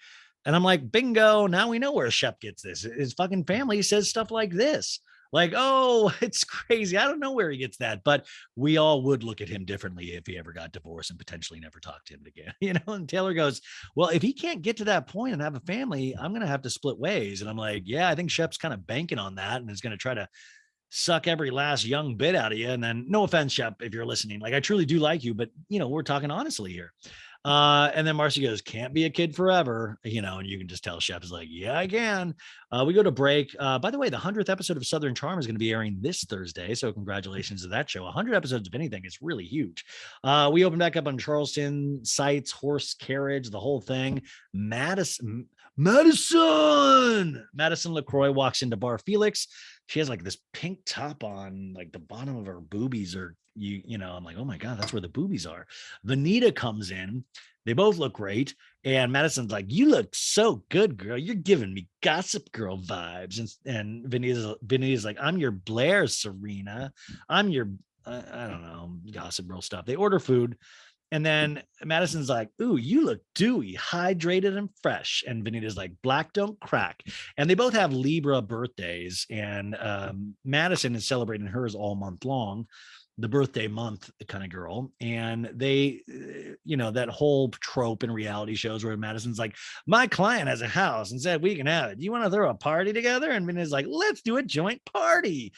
And I'm like, bingo. Now we know where Shep gets this. His fucking family says stuff like this. Like, oh, it's crazy. I don't know where he gets that, but we all would look at him differently if he ever got divorced and potentially never talk to him again. And Taylor goes, well, if he can't get to that point and have a family, I'm going to have to split ways. And I'm like, yeah, I think Shep's kind of banking on that and is going to try to suck every last young bit out of you. And then no offense, Shep, if you're listening, like I truly do like you, but we're talking honestly here. And then Marcy goes, can't be a kid forever, and you can just tell Shep is like, yeah, I can. We go to break. By the way, the 100th episode of Southern Charm is going to be airing this Thursday. So congratulations to that show. 100 episodes of anything is really huge. We open back up on Charleston sites, horse carriage, the whole thing. Madison LaCroix walks into Bar Felix. She has like this pink top on, like the bottom of her boobies are, I'm like, oh my God, that's where the boobies are. Venita comes in. They both look great. And Madison's like, you look so good, girl. You're giving me Gossip Girl vibes. And Venita's like, I'm your Blair, Serena. I'm your, I don't know, Gossip Girl stuff. They order food. And then Madison's like, ooh, you look dewy, hydrated, and fresh. And Venita's like, black don't crack. And they both have Libra birthdays. And Madison is celebrating hers all month long, the birthday month kind of girl. And they, that whole trope in reality shows where Madison's like, my client has a house and said we can have it. Do you want to throw a party together? And Venita's like, let's do a joint party.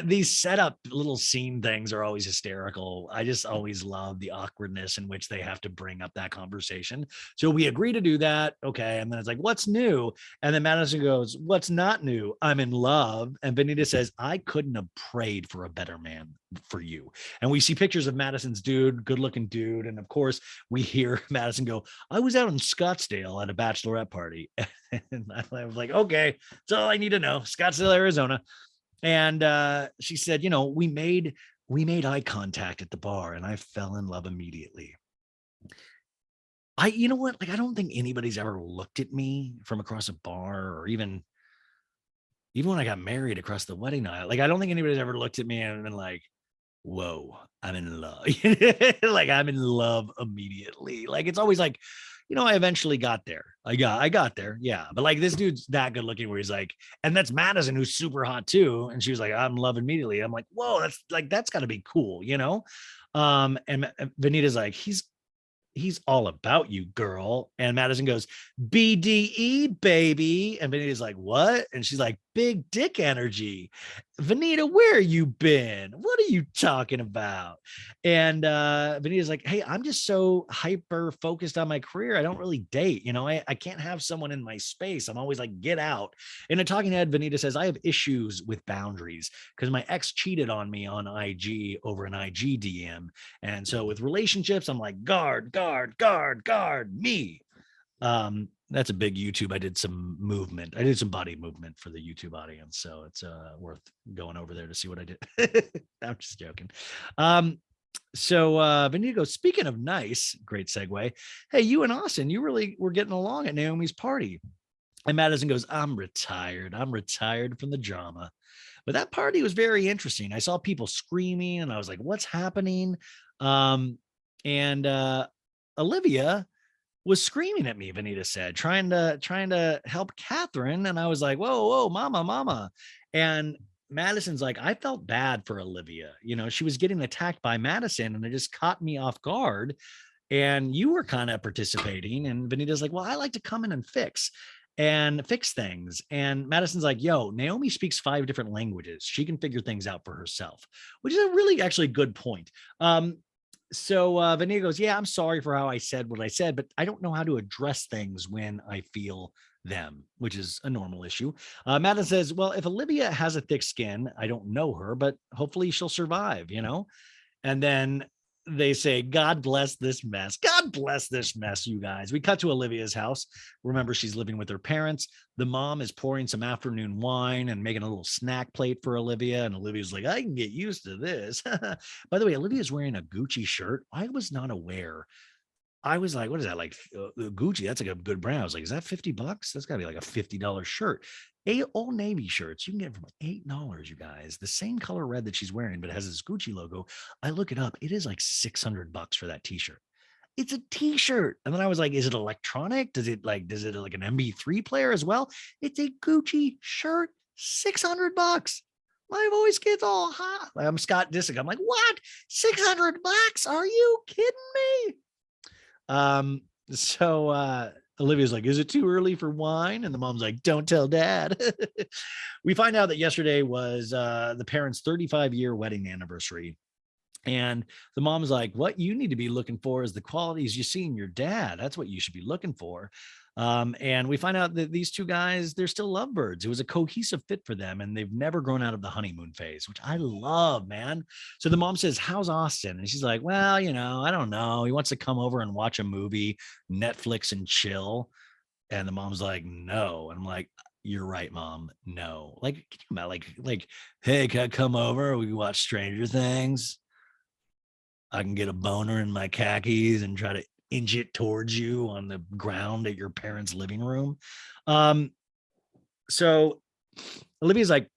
These setup little scene things are always hysterical. I just always love the awkwardness in which they have to bring up that conversation. So we agree to do that. Okay. And then it's like, what's new? And then Madison goes, what's not new? I'm in love. And Venita says, I couldn't have prayed for a better man for you. And we see pictures of Madison's dude, good looking dude. And of course, we hear Madison go, I was out in Scottsdale at a bachelorette party. And I was like, okay, that's all I need to know. Scottsdale, Arizona. And she said, we made eye contact at the bar and I fell in love immediately. You know what? Like, I don't think anybody's ever looked at me from across a bar, or even when I got married across the wedding aisle. Like, I don't think anybody's ever looked at me and been like, whoa, I'm in love. Like, I'm in love immediately. Like, it's always like, I eventually got there. I got there. Yeah. But like, this dude's that good looking where he's like, and that's Madison, who's super hot too. And she was like, I'm in love immediately. I'm like, whoa, that's gotta be cool, And Venita's like, he's all about you, girl. And Madison goes, BDE, baby. And Venita's like, what? And she's like, big dick energy. Venita, where you been? What are you talking about? And Venita's like, hey, I'm just so hyper focused on my career. I don't really date. I can't have someone in my space. I'm always like, get out. In a talking head, Venita says, I have issues with boundaries because my ex cheated on me on IG over an IG DM. And so with relationships, I'm like, guard, me. That's a big YouTube. I did some movement. I did some body movement for the YouTube audience. So it's worth going over there to see what I did. I'm just joking. So Venita goes, speaking of nice, great segue. Hey, you and Austin, you really were getting along at Naomi's party. And Madison goes, I'm retired from the drama. But that party was very interesting. I saw people screaming and I was like, what's happening? And Olivia was screaming at me, Venita said, trying to help Catherine. And I was like, whoa, mama. And Madison's like, I felt bad for Olivia. She was getting attacked by Madison and it just caught me off guard. And you were kind of participating. And Venita's like, well, I like to come in and fix things. And Madison's like, yo, Naomi speaks 5 different languages. She can figure things out for herself, which is a really actually good point. So Venita goes, yeah, I'm sorry for how I said what I said, but I don't know how to address things when I feel them, which is a normal issue. Madison says, well, if Olivia has a thick skin, I don't know her, but hopefully she'll survive, And then they say, God bless this mess. God bless this mess, you guys. We cut to Olivia's house. Remember, she's living with her parents. The mom is pouring some afternoon wine and making a little snack plate for Olivia. And Olivia's like, I can get used to this. By the way, Olivia's wearing a Gucci shirt. I was not aware. I was like, what is that? Like Gucci, that's like a good brand. I was like, is that $50? That's gotta be like a $50 shirt. Old Navy shirts you can get from $8, you guys. The same color red that she's wearing, but it has this Gucci logo. I look it up. It is like $600 for that t-shirt. It's a t-shirt. And then I was like, is it electronic? Does it like an MP3 player as well? It's a Gucci shirt, $600. My voice gets all hot. I'm Scott Disick. I'm like, what? $600? Are you kidding me? So Olivia's like, is it too early for wine? And the mom's like, don't tell dad. We find out that yesterday was the parents' 35-year wedding anniversary. And the mom's like, what you need to be looking for is the qualities you see in your dad. That's what you should be looking for. And we find out that these two guys, they're still lovebirds. It was a cohesive fit for them, and they've never grown out of the honeymoon phase, which I love, man. So the mom says, how's Austin? And she's like, well, I don't know. He wants to come over and watch a movie, Netflix and chill. And the mom's like, no. And I'm like, you're right, mom. No. Like, can you imagine, hey, can I come over? We can watch Stranger Things. I can get a boner in my khakis and try to inch it towards you on the ground at your parents' living room. Um, so Olivia's like,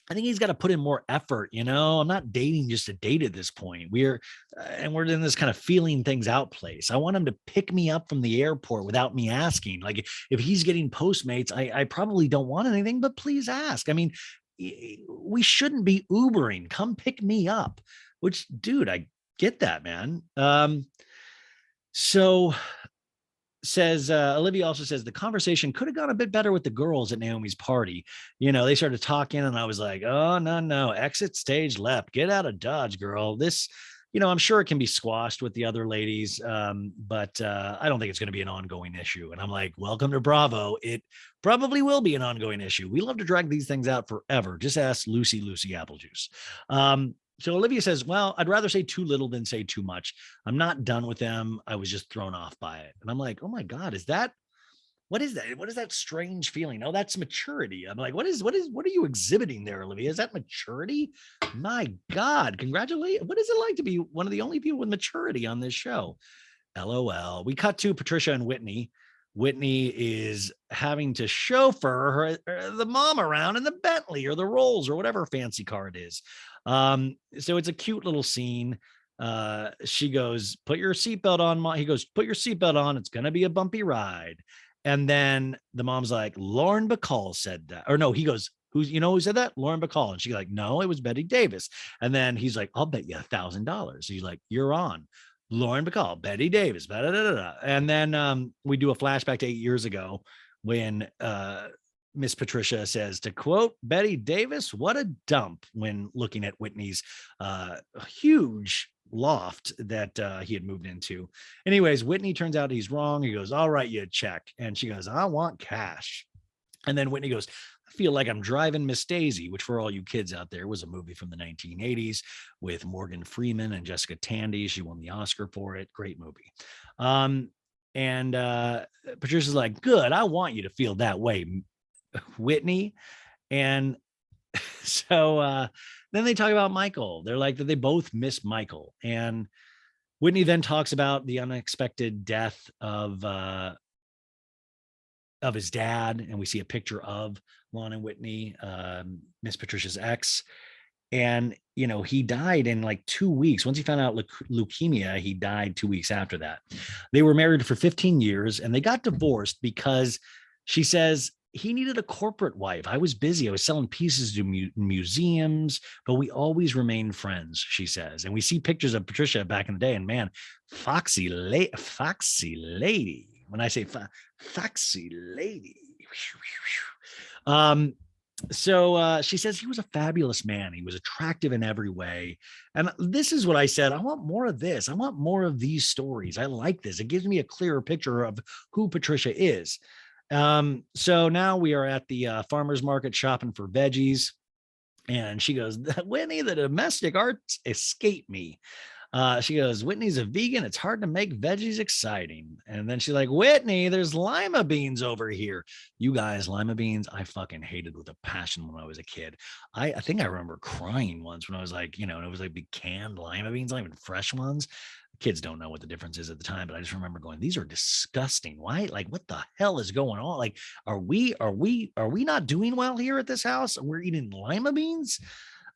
I think he's got to put in more effort. I'm not dating just to date at this point. We're in this kind of feeling things out place. I want him to pick me up from the airport without me asking. Like if he's getting Postmates, I probably don't want anything, but please ask. I mean, we shouldn't be Ubering. Come pick me up, which, dude, I get that, man. So says Olivia also says the conversation could have gone a bit better with the girls at Naomi's party. They started talking and I was like, oh, no, exit stage left, get out of Dodge, girl. This, I'm sure it can be squashed with the other ladies, but I don't think it's going to be an ongoing issue. And I'm like, welcome to Bravo. It probably will be an ongoing issue. We love to drag these things out forever. Just ask Lucy Applejuice. So Olivia says, well, I'd rather say too little than say too much. I'm not done with them. I was just thrown off by it. And I'm like, oh my God, what is that? What is that strange feeling? Oh, that's maturity. I'm like, what are you exhibiting there, Olivia? Is that maturity? My God, congratulations. What is it like to be one of the only people with maturity on this show? LOL. We cut to Patricia and Whitney. Whitney is having to chauffeur the mom around in the Bentley or the Rolls or whatever fancy car it is. So it's a cute little scene. She goes, put your seatbelt on. He goes, put your seatbelt on. It's going to be a bumpy ride. And then the mom's like, Lauren Bacall said that. Or no, he goes, who said that? Lauren Bacall. And she's like, no, it was Betty Davis. And then he's like, I'll bet you $1,000. He's like, you're on. Lauren Bacall, Betty Davis. Blah, blah, blah, blah. And then we do a flashback to 8 years ago when Miss Patricia says, to quote Betty Davis, what a dump, when looking at Whitney's huge loft that he had moved into. Anyways, Whitney turns out he's wrong. He goes, all right, you check. And she goes, I want cash. And then Whitney goes, I feel like I'm driving Miss Daisy, which for all you kids out there was a movie from the 1980s with Morgan Freeman and Jessica Tandy. She won the Oscar for it. Great movie. And Patricia's like, good, I want you to feel that way, Whitney. And so then they talk about Michael. They're like that they both miss Michael. And Whitney then talks about the unexpected death of his dad. And we see a picture of Lon and Whitney, Miss Patricia's ex. And, he died in like 2 weeks. Once he found out leukemia, he died 2 weeks after that. They were married for 15 years and they got divorced because she says, he needed a corporate wife. I was busy. I was selling pieces to museums, but we always remained friends, she says. And we see pictures of Patricia back in the day, and man, foxy lady. When I say foxy lady. So she says he was a fabulous man. He was attractive in every way. And this is what I said. I want more of this. I want more of these stories. I like this. It gives me a clearer picture of who Patricia is. So now we are at the farmer's market shopping for veggies. And she goes, Whitney, the domestic arts escape me. She goes, Whitney's a vegan. It's hard to make veggies exciting. And then she's like, Whitney, there's lima beans over here. You guys, lima beans, I fucking hated with a passion when I was a kid. I think I remember crying once when I was like, and it was like big canned lima beans, not even fresh ones. Kids don't know what the difference is at the time, but I just remember going, these are disgusting. Why? Like, what the hell is going on? Like, are we not doing well here at this house? We're eating lima beans.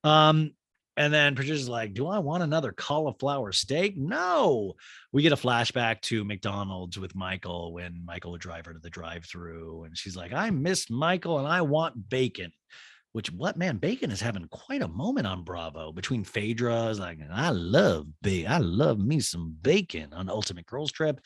And then Patricia's like, do I want another cauliflower steak? No. We get a flashback to McDonald's with Michael when Michael would drive her to the drive-thru. And she's like, I miss Michael and I want bacon. Which, bacon is having quite a moment on Bravo between Phaedra's like, I love me some bacon on Ultimate Girls Trip.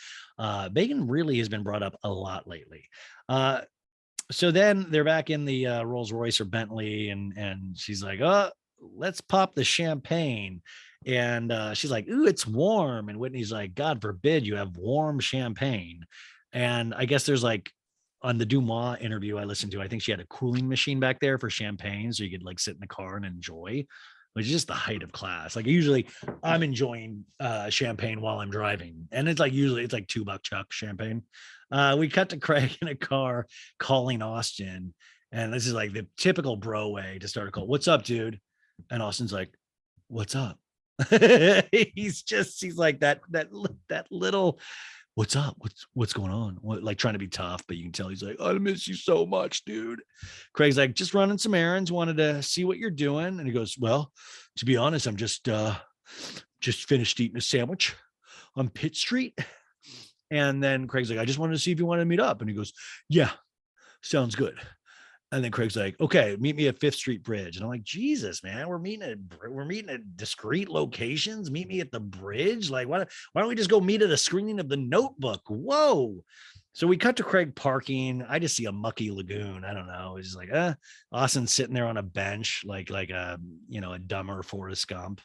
Bacon really has been brought up a lot lately. So then they're back in the Rolls Royce or Bentley, and she's like, oh, let's pop the champagne. And she's like, ooh, it's warm. And Whitney's like, God forbid you have warm champagne. And I guess there's like, on the Dumois interview I listened to, I think she had a cooling machine back there for champagne. So you could like sit in the car and enjoy, which is just the height of class. Like usually I'm enjoying champagne while I'm driving. And it's like, usually it's like $2 Chuck champagne. We cut to Craig in a car calling Austin. And this is like the typical bro way to start a call. What's up, dude? And Austin's like, what's up? He's like that little, what's up? What's going on? Like trying to be tough, but you can tell he's like, I miss you so much, dude. Craig's like, just running some errands, wanted to see what you're doing. And he goes, well, to be honest, I'm just finished eating a sandwich on Pitt Street. And then Craig's like, I just wanted to see if you wanted to meet up. And he goes, yeah, sounds good. And then Craig's like, okay, meet me at Fifth Street Bridge. And I'm like, Jesus, man, we're meeting at discrete locations. Meet me at the bridge. Like, why don't we just go meet at a screening of The Notebook? Whoa. So we cut to Craig parking. I just see a mucky lagoon. I don't know. It's just like, Austin's sitting there on a bench, like a dumber Forrest Gump.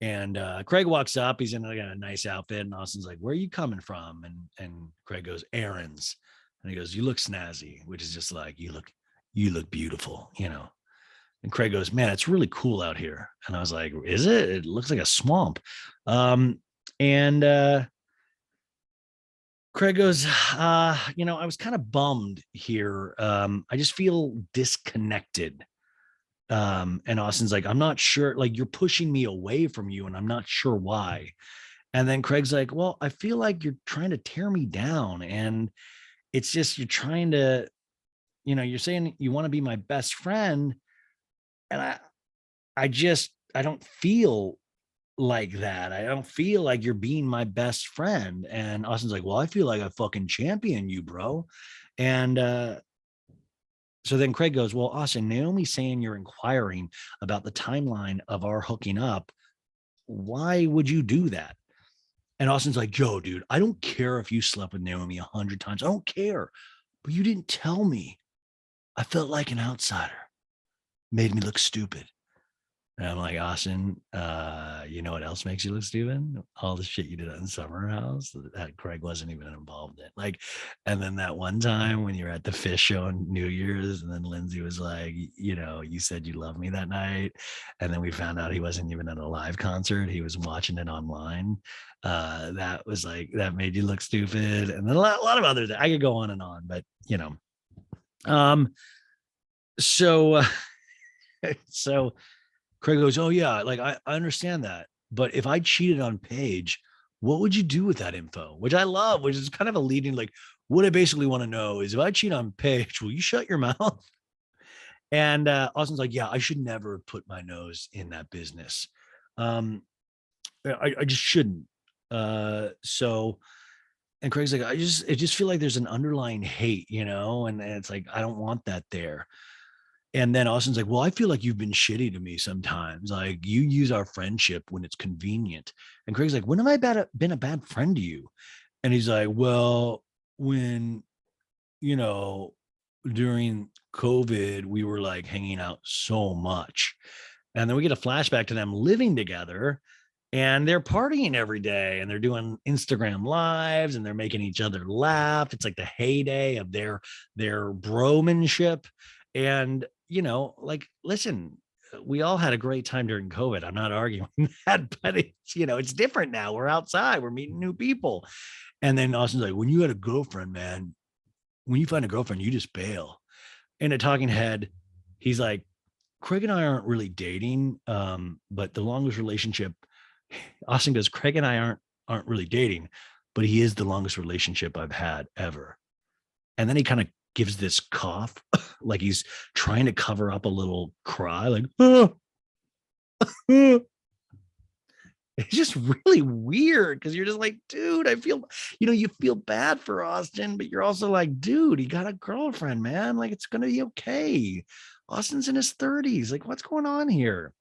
And Craig walks up. He's in a nice outfit. And Austin's like, where are you coming from? And Craig goes, errands. And he goes, you look snazzy, which is just like, you look beautiful, And Craig goes, man, it's really cool out here. And I was like, is it? It looks like a swamp. And Craig goes, I was kind of bummed here. I just feel disconnected. And Austin's like, I'm not sure, like you're pushing me away from you and I'm not sure why. And then Craig's like, well, I feel like you're trying to tear me down. And it's just, you're trying to, you're saying you want to be my best friend. And I don't feel like that. I don't feel like you're being my best friend. And Austin's like, well, I feel like I fucking champion you, bro. And, so then Craig goes, well, Austin, Naomi's saying you're inquiring about the timeline of our hooking up. Why would you do that? And Austin's like, Joe, dude, I don't care if you slept with Naomi 100 times. I don't care. But you didn't tell me. I felt like an outsider. Made me look stupid. And I'm like, Austin, you know what else makes you look stupid? All the shit you did on Summer House that Craig wasn't even involved in. Like, and then that one time when you were at the fish show on New Year's, and then Lindsay was like, you said you loved me that night. And then we found out he wasn't even at a live concert. He was watching it online. That was like, that made you look stupid. And then a lot of others. I could go on and on, but so Craig goes, oh yeah, like I understand that. But if I cheated on Paige, what would you do with that info? Which I love, which is kind of a leading, like, what I basically want to know is if I cheat on Paige, will you shut your mouth? And Austin's like, yeah, I should never put my nose in that business. I just shouldn't. And Craig's like, I just feel like there's an underlying hate, and it's like, I don't want that there. And then Austin's like, well, I feel like you've been shitty to me sometimes. Like you use our friendship when it's convenient. And Craig's like, when have I been a bad friend to you? And he's like, well, when, during COVID, we were like hanging out so much. And then we get a flashback to them living together and they're partying every day and they're doing Instagram lives and they're making each other laugh. It's like the heyday of their bromanship. And like, listen, we all had a great time during COVID. I'm not arguing that, but it's different now. We're outside, we're meeting new people. And then Austin's like, when you had a girlfriend, man, when you find a girlfriend, you just bail. And a talking head, he's like, Craig and I aren't really dating. But the longest relationship, Austin goes, Craig and I aren't really dating, but he is the longest relationship I've had ever. And then he kind of gives this cough, like he's trying to cover up a little cry, like, it's just really weird because you're just like, dude, I feel, you feel bad for Austin, but you're also like, dude, he got a girlfriend, man. Like, it's going to be okay. Austin's in his 30s. Like, what's going on here?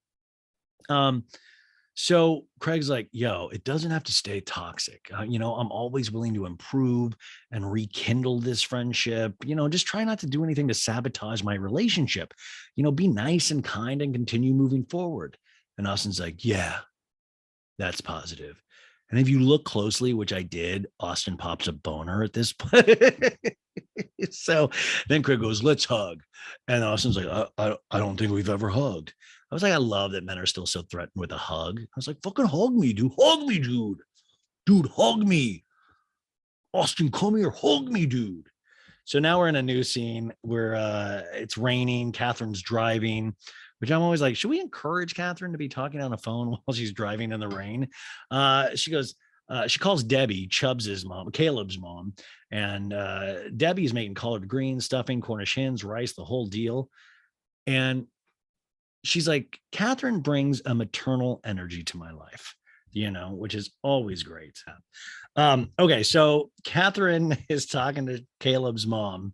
So Craig's like, yo, it doesn't have to stay toxic. I'm always willing to improve and rekindle this friendship. Just try not to do anything to sabotage my relationship. Be nice and kind and continue moving forward. And Austin's like, yeah, that's positive. And if you look closely, which I did, Austin pops a boner at this point. So then Craig goes, let's hug. And Austin's like, I don't think we've ever hugged. I was like, I love that men are still so threatened with a hug. I was like, fucking hug me, dude. Hug me, dude. Dude, hug me. Austin, come here, hug me, dude. So now we're in a new scene where it's raining. Catherine's driving, which I'm always like, should we encourage Catherine to be talking on a phone while she's driving in the rain? She goes, she calls Debbie, Chubbs's mom, Caleb's mom, and Debbie's making collard greens, stuffing, Cornish hens, rice, the whole deal. And she's like, Catherine brings a maternal energy to my life, which is always great. Okay, so Catherine is talking to Caleb's mom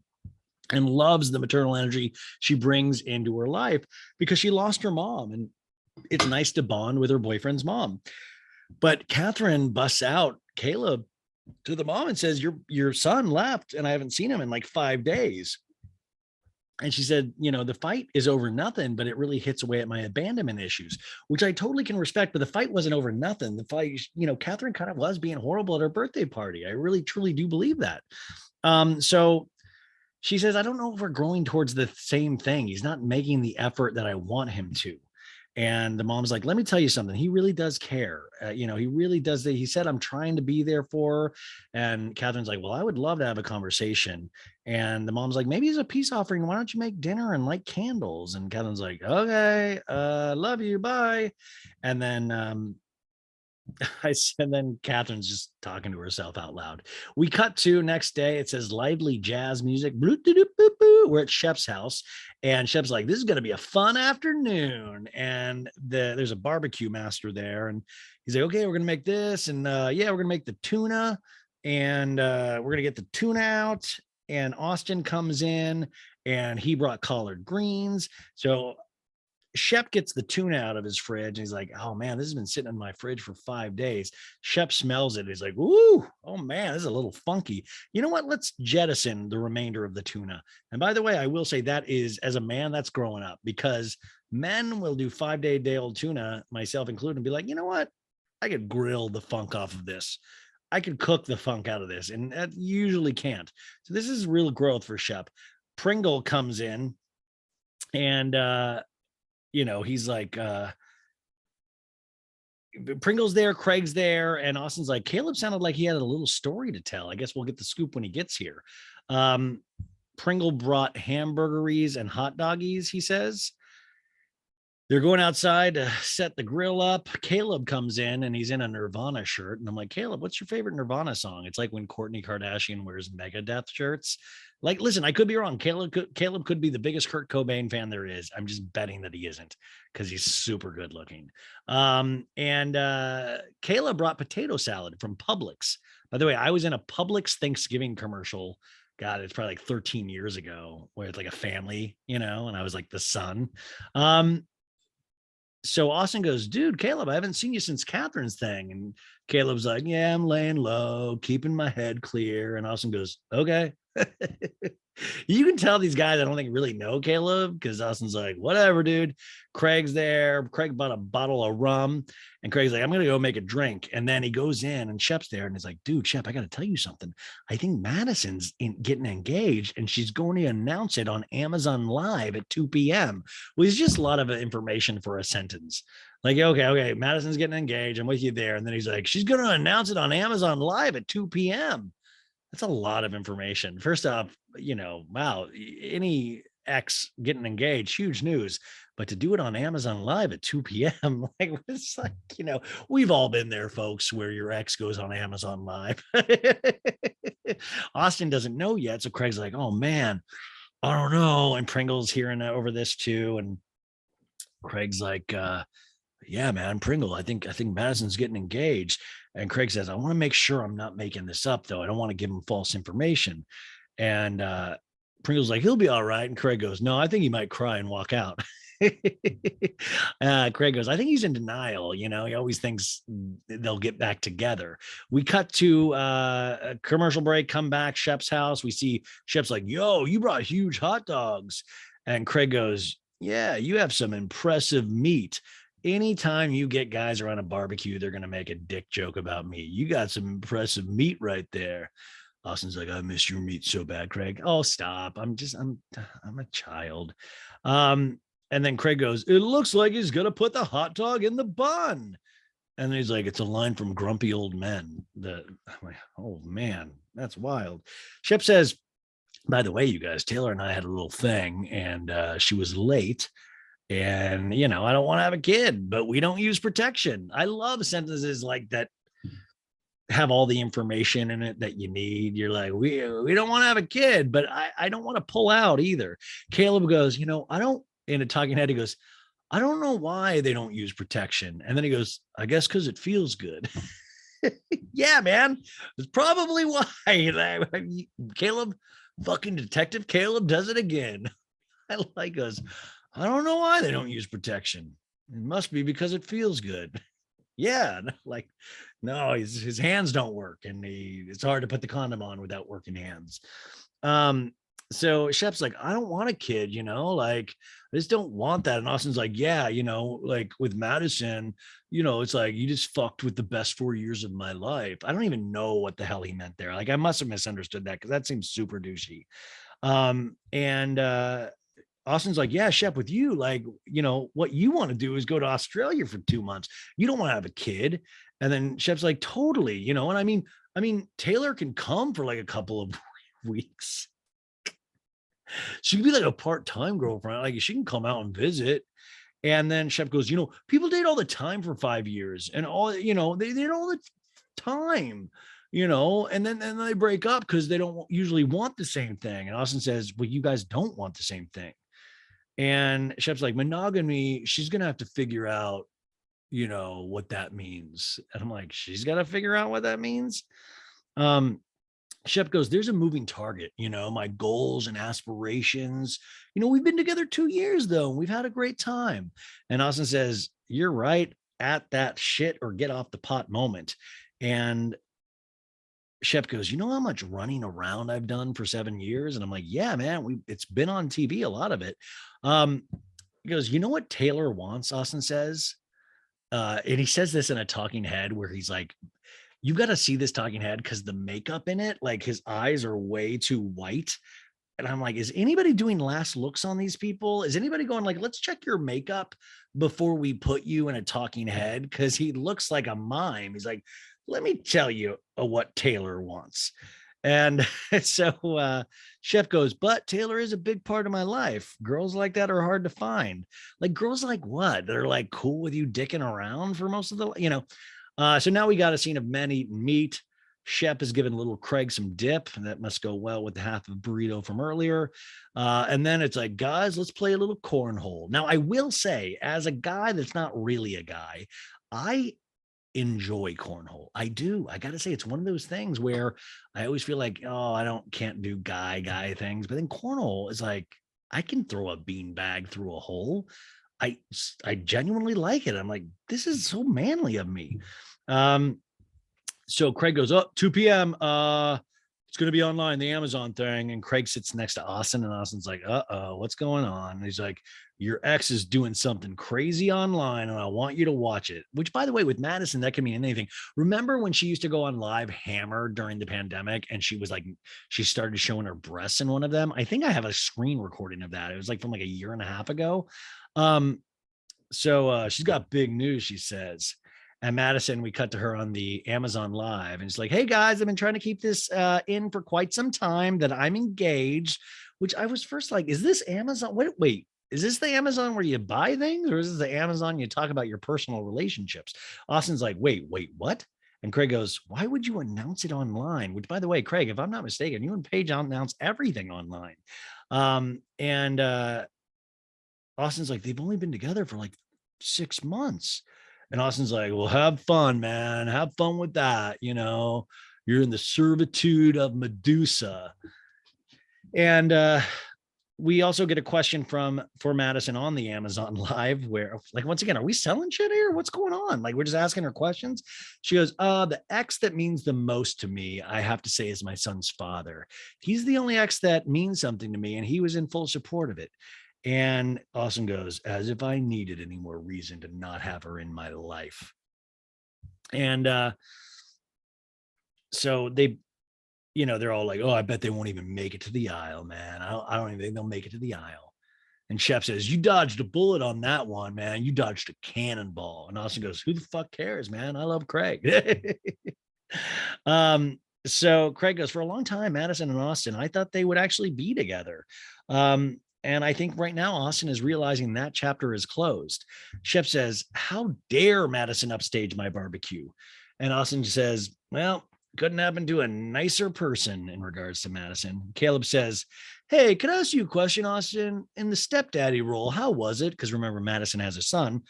and loves the maternal energy she brings into her life because she lost her mom, and it's nice to bond with her boyfriend's mom. But Catherine busts out Caleb to the mom and says, your son left and I haven't seen him in like 5 days. And she said, the fight is over nothing, but it really hits away at my abandonment issues, which I totally can respect. But the fight wasn't over nothing. The fight, Catherine kind of was being horrible at her birthday party. I really, truly do believe that. So she says, I don't know if we're growing towards the same thing. He's not making the effort that I want him to. And the mom's like, let me tell you something. He really does care. He really does. He said, I'm trying to be there for. And Catherine's like, well, I would love to have a conversation. And the mom's like, maybe as a peace offering, why don't you make dinner and light candles? And Catherine's like, okay, love you. Bye. And then and then Catherine's just talking to herself out loud. We cut to next day. It says lively jazz music. We're at Shep's house, and Shep's like, this is going to be a fun afternoon. And there's a barbecue master there, and he's like, okay, we're going to make this. And we're going to make the tuna, and we're going to get the tuna out. And Austin comes in, and he brought collard greens. So Shep gets the tuna out of his fridge and he's like, oh man, this has been sitting in my fridge for 5 days. Shep smells it. He's like, ooh, oh man, this is a little funky. You know what? Let's jettison the remainder of the tuna. And by the way, I will say that is, as a man, that's growing up, because men will do 5 day old tuna, myself included, and be like, you know what? I could grill the funk off of this. I could cook the funk out of this. And that usually can't. So this is real growth for Shep. Pringle comes in and, he's like, Pringle's there, Craig's there, and Austin's like, Caleb sounded like he had a little story to tell. I guess we'll get the scoop when he gets here. Pringle brought hamburgeries and hot doggies, he says. They're going outside to set the grill up. Caleb comes in and he's in a Nirvana shirt. And I'm like, Caleb, what's your favorite Nirvana song? It's like when Kourtney Kardashian wears Megadeth shirts. Like, listen, I could be wrong. Caleb could be the biggest Kurt Cobain fan there is. I'm just betting that he isn't, because he's super good looking. Caleb brought potato salad from Publix. By the way, I was in a Publix Thanksgiving commercial. God, it's probably like 13 years ago, where it's like a family, and I was like the son. So Austin goes, dude, Caleb, I haven't seen you since Catherine's thing. And Caleb's like, yeah, I'm laying low, keeping my head clear. And Austin goes, okay. You can tell these guys, I don't think really know Caleb, because Austin's like, whatever, dude. Craig's there. Craig bought a bottle of rum, and Craig's like, I'm going to go make a drink. And then he goes in and Shep's there and he's like, dude, Shep, I got to tell you something. I think Madison's getting engaged and she's going to announce it on Amazon Live at 2 p.m. Well, it's just a lot of information for a sentence. Like, okay, Madison's getting engaged. I'm with you there. And then he's like, she's going to announce it on Amazon Live at 2 p.m. That's a lot of information. First off, wow, any ex getting engaged, huge news. But to do it on Amazon Live at 2 p.m., like, it's like, we've all been there, folks, where your ex goes on Amazon Live. Austin doesn't know yet. So Craig's like, oh man, I don't know. And Pringle's hearing over this too. And Craig's like, yeah, man, Pringle, I think Madison's getting engaged. And Craig says, I want to make sure I'm not making this up, though. I don't want to give him false information. And Pringle's like, he'll be all right. And Craig goes, no, I think he might cry and walk out. Craig goes, I think he's in denial. He always thinks they'll get back together. We cut to a commercial break, come back, Shep's house. We see Shep's like, yo, you brought huge hot dogs. And Craig goes, yeah, you have some impressive meat. Anytime you get guys around a barbecue, they're going to make a dick joke about me. You got some impressive meat right there. Austin's like, I miss your meat so bad, Craig. Oh, stop. I'm a child. And then Craig goes, it looks like he's going to put the hot dog in the bun. And he's like, it's a line from Grumpy Old Men. I'm like, oh man, that's wild. Shep says, by the way, you guys, Taylor and I had a little thing, and she was late. And, I don't want to have a kid, but we don't use protection. I love sentences like that have all the information in it that you need. You're like, we don't want to have a kid, but I don't want to pull out either. Caleb goes, I don't, in a talking head, he goes, I don't know why they don't use protection. And then he goes, I guess because it feels good. Yeah, man. It's probably why. Caleb, fucking Detective Caleb does it again. I like us. I don't know why they don't use protection. It must be because it feels good. Yeah, like no, his hands don't work, and it's hard to put the condom on without working hands. So Shep's like, I don't want a kid, like I just don't want that. And Austin's like, yeah, like with Madison, it's like you just fucked with the best 4 years of my life. I don't even know what the hell he meant there. Like I must have misunderstood that because that seems super douchey. And Austin's like, yeah, Shep, with you, like, what you want to do is go to Australia for 2 months. You don't want to have a kid. And then Shep's like, totally, and I mean, Taylor can come for like a couple of weeks. She could be like a part-time girlfriend. Like she can come out and visit. And then Shep goes, people date all the time for 5 years and all, they date all the time, and then they break up because they don't usually want the same thing. And Austin says, well, you guys don't want the same thing. And Shep's like, monogamy, she's going to have to figure out, what that means. And I'm like, she's got to figure out what that means. Shep goes, there's a moving target, my goals and aspirations. We've been together 2 years though, and we've had a great time. And Austin says, you're right at that shit or get off the pot moment. And Shep goes, you know how much running around I've done for 7 years? And I'm like, yeah, man, it's been on TV, a lot of it. He goes, you know what Taylor wants? Austin says, and he says this in a talking head where he's like, you got to see this talking head because the makeup in it, like his eyes are way too white. And I'm like, is anybody doing last looks on these people? Is anybody going like, let's check your makeup before we put you in a talking head? Because he looks like a mime. He's like, let me tell you what Taylor wants. And so Chef goes, but Taylor is a big part of my life. Girls like that are hard to find. Like girls like what? They're like cool with you dicking around for most of so now we got a scene of men eating meat. Shep is giving little Craig some dip, and that must go well with the half of burrito from earlier. And then it's like, guys, let's play a little cornhole. Now, I will say, as a guy that's not really a guy, I enjoy cornhole. I do. I got to say, it's one of those things where I always feel like, oh, can't do guy things. But then cornhole is like, I can throw a beanbag through a hole. I genuinely like it. I'm like, this is so manly of me. So Craig goes, 2 p.m. It's going to be online, the Amazon thing. And Craig sits next to Austin, and Austin's like, what's going on? And he's like, your ex is doing something crazy online, and I want you to watch it. Which, by the way, with Madison, that can mean anything. Remember when she used to go on live hammer during the pandemic, and she started showing her breasts in one of them? I think I have a screen recording of that. It was like from like a year and a half ago. So she's got big news, she says. And Madison, we cut to her on the Amazon Live, and it's like, hey guys, I've been trying to keep this in for quite some time that I'm engaged, which I was first like, is this Amazon? Wait, is this the Amazon where you buy things, or is this the Amazon you talk about your personal relationships? Austin's like, wait, what? And Craig goes, why would you announce it online? Which, by the way, Craig, if I'm not mistaken, you and Paige announce everything online. And Austin's like, they've only been together for like 6 months. And Austin's like, well, have fun, man. Have fun with that. You're in the servitude of Medusa. And we also get a question for Madison on the Amazon Live where, like, once again, are we selling shit here? What's going on? Like, we're just asking her questions. She goes, the ex that means the most to me, I have to say, is my son's father. He's the only ex that means something to me, and he was in full support of it. And Austin goes, as if I needed any more reason to not have her in my life. And so they, they're all like, oh, I bet they won't even make it to the aisle, man. I don't even think they'll make it to the aisle. And Shep says, you dodged a bullet on that one, man. You dodged a cannonball. And Austin goes, who the fuck cares, man? I love Craig. So Craig goes, for a long time, Madison and Austin, I thought they would actually be together. And I think right now Austin is realizing that chapter is closed. Shep says, how dare Madison upstage my barbecue? And Austin says, well, couldn't happen to a nicer person in regards to Madison. Caleb says, hey, can I ask you a question, Austin? In the stepdaddy role, how was it? Because remember, Madison has a son.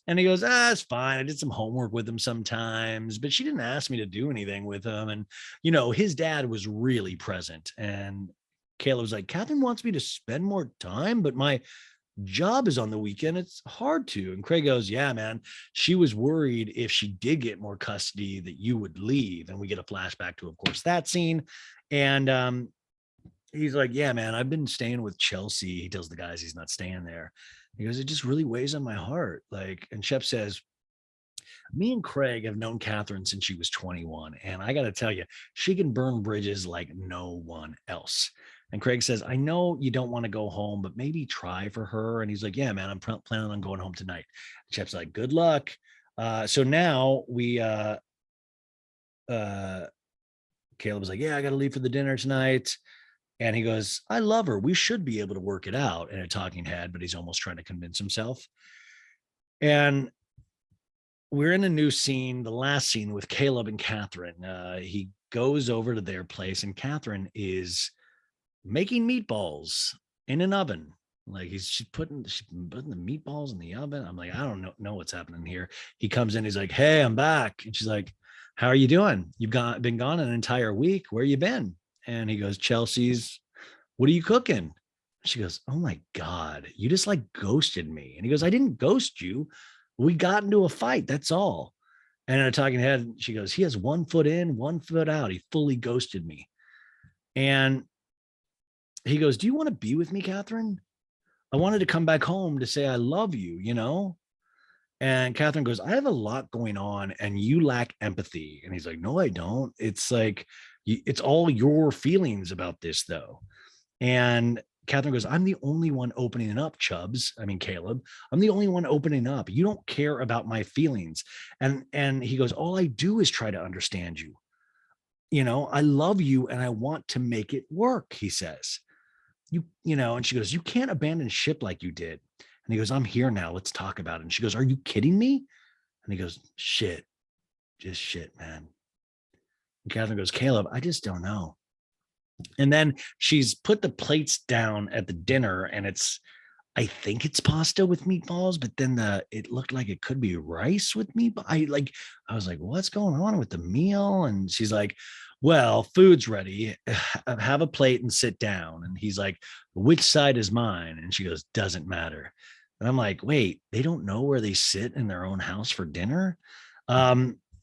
And he goes, it's fine. I did some homework with him sometimes, but she didn't ask me to do anything with him. And, his dad was really present. And Caleb's like, Catherine wants me to spend more time, but my job is on the weekend. It's hard to. And Craig goes, yeah, man, she was worried if she did get more custody that you would leave. And we get a flashback to, of course, that scene. And he's like, yeah, man, I've been staying with Chelsea. He tells the guys he's not staying there. He goes, it just really weighs on my heart. And Shep says, me and Craig have known Catherine since she was 21. And I got to tell you, she can burn bridges like no one else. And Craig says, I know you don't want to go home, but maybe try for her. And he's like, yeah, man, I'm planning on going home tonight. And Shep's like, good luck. So now Caleb was like, yeah, I got to leave for the dinner tonight. And he goes, I love her. We should be able to work it out, in a talking head, but he's almost trying to convince himself. And we're in a new scene, the last scene with Caleb and Catherine. He goes over to their place and Catherine is making meatballs in an oven. Like she's putting the meatballs in the oven. I'm like, I don't know what's happening here. He comes in, he's like, hey, I'm back. And she's like, how are you doing? You've been gone an entire week. Where you been? And he goes, Chelsea's. What are you cooking? She goes, oh my God, you just like ghosted me. And he goes, I didn't ghost you. We got into a fight. That's all. And in a talking head, she goes, he has 1 foot in, 1 foot out. He fully ghosted me. And he goes, do you want to be with me, Catherine? I wanted to come back home to say, I love you, And Catherine goes, I have a lot going on and you lack empathy. And he's like, no, I don't. It's like, it's all your feelings about this though. And Catherine goes, I'm the only one opening up, Chubbs. I mean, Caleb, I'm the only one opening up. You don't care about my feelings. And he goes, all I do is try to understand you. I love you and I want to make it work, he says. And she goes, you can't abandon ship like you did. And he goes, I'm here now. Let's talk about it. And she goes, are you kidding me? And he goes, shit, just shit, man. And Catherine goes, Caleb, I just don't know. And then she's put the plates down at the dinner and I think it's pasta with meatballs, but then it looked like it could be rice with meatballs. I was like, what's going on with the meal? And she's like, well, food's ready. Have a plate and sit down. And he's like, which side is mine? And she goes, doesn't matter. And I'm like, wait, they don't know where they sit in their own house for dinner?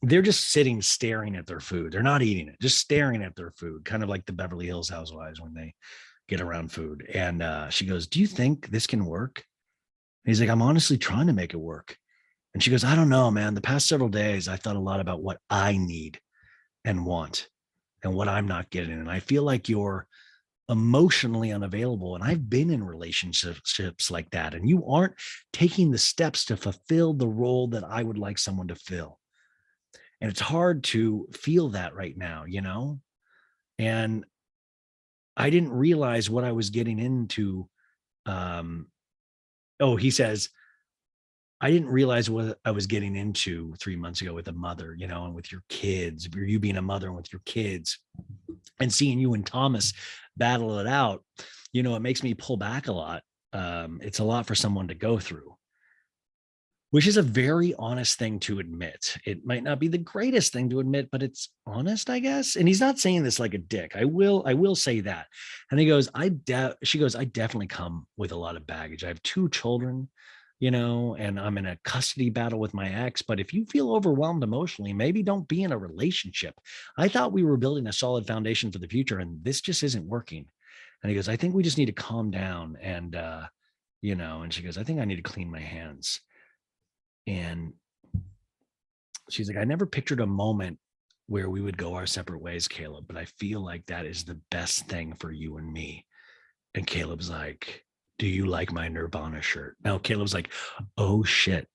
They're just sitting, staring at their food. They're not eating it, just staring at their food, kind of like the Beverly Hills Housewives when they get around food. And she goes, do you think this can work? And he's like, I'm honestly trying to make it work. And she goes, I don't know, man. The past several days, I thought a lot about what I need and want and what I'm not getting. And I feel like you're emotionally unavailable. And I've been in relationships like that. And you aren't taking the steps to fulfill the role that I would like someone to fill. And it's hard to feel that right now, And I didn't realize what I was getting into. He says, I didn't realize what I was getting into 3 months ago with a mother, and with your kids, or you being a mother and with your kids and seeing you and Thomas battle it out, it makes me pull back a lot. It's a lot for someone to go through. Which is a very honest thing to admit. It might not be the greatest thing to admit, but it's honest, I guess. And he's not saying this like a dick. I will say that. And he goes, she goes, I definitely come with a lot of baggage. I have 2 children, and I'm in a custody battle with my ex. But if you feel overwhelmed emotionally, maybe don't be in a relationship. I thought we were building a solid foundation for the future, and this just isn't working. And he goes, I think we just need to calm down. And, and she goes, I think I need to clean my hands. And she's like, I never pictured a moment where we would go our separate ways, Caleb, but I feel like that is the best thing for you and me. And Caleb's like, do you like my Nirvana shirt? Now Caleb's like, oh shit,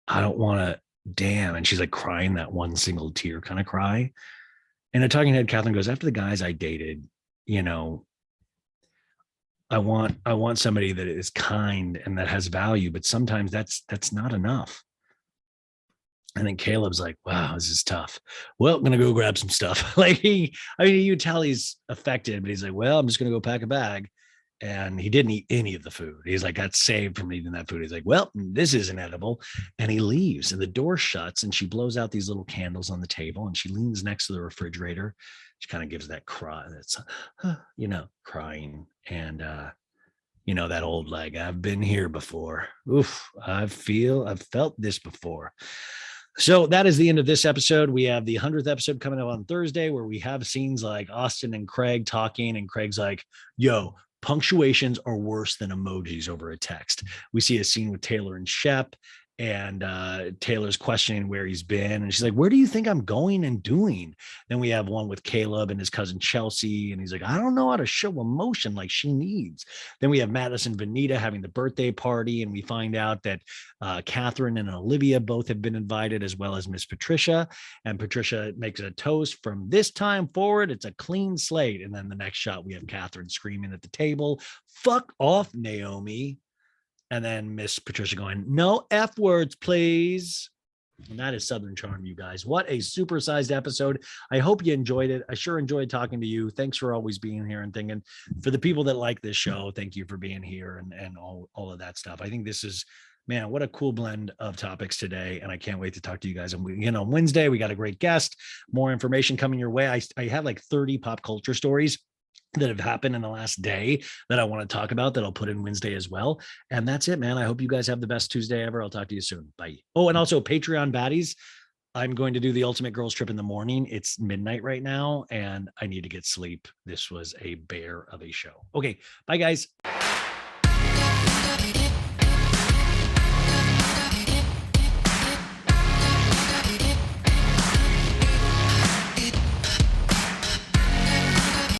I don't want to, damn. And she's like crying that one single tear kind of cry. And a talking head, Catherine goes, after the guys I dated, you know, I want somebody that is kind and that has value, but sometimes that's not enough. And then Caleb's like, wow, this is tough. Well, I'm gonna go grab some stuff. Like you tell he's affected, but he's like, well, I'm just gonna go pack a bag. And he didn't eat any of the food. He's like, got saved from eating that food. He's like, well, this isn't edible. And he leaves and the door shuts and she blows out these little candles on the table and she leans next to the refrigerator. She kind of gives that cry that's, crying. And, that old, like, I've been here before. Oof, I've felt this before. So that is the end of this episode. We have the 100th episode coming up on Thursday where we have scenes like Austin and Craig talking, and Craig's like, yo, punctuations are worse than emojis over a text. We see a scene with Taylor and Shep, and Taylor's questioning where he's been. And she's like, where do you think I'm going and doing? Then we have one with Caleb and his cousin Chelsea. And he's like, I don't know how to show emotion like she needs. Then we have Madison Vanita having the birthday party. And we find out that Catherine and Olivia both have been invited, as well as Miss Patricia. And Patricia makes a toast, from this time forward, it's a clean slate. And then the next shot, we have Catherine screaming at the table, fuck off, Naomi. And then Miss Patricia going, no F words, please. And that is Southern Charm, you guys. What a supersized episode. I hope you enjoyed it. I sure enjoyed talking to you. Thanks for always being here and thinking. For the people that like this show, thank you for being here and all of that stuff. I think this is, man, what a cool blend of topics today. And I can't wait to talk to you guys. And Wednesday, we got a great guest, more information coming your way. I have like 30 pop culture stories that have happened in the last day that I want to talk about that I'll put in Wednesday as well. And that's it, man. I hope you guys have the best Tuesday ever. I'll talk to you soon. Bye. Oh, and also Patreon baddies. I'm going to do the Ultimate Girls Trip in the morning. It's midnight right now and I need to get sleep. This was a bear of a show. Okay. Bye guys.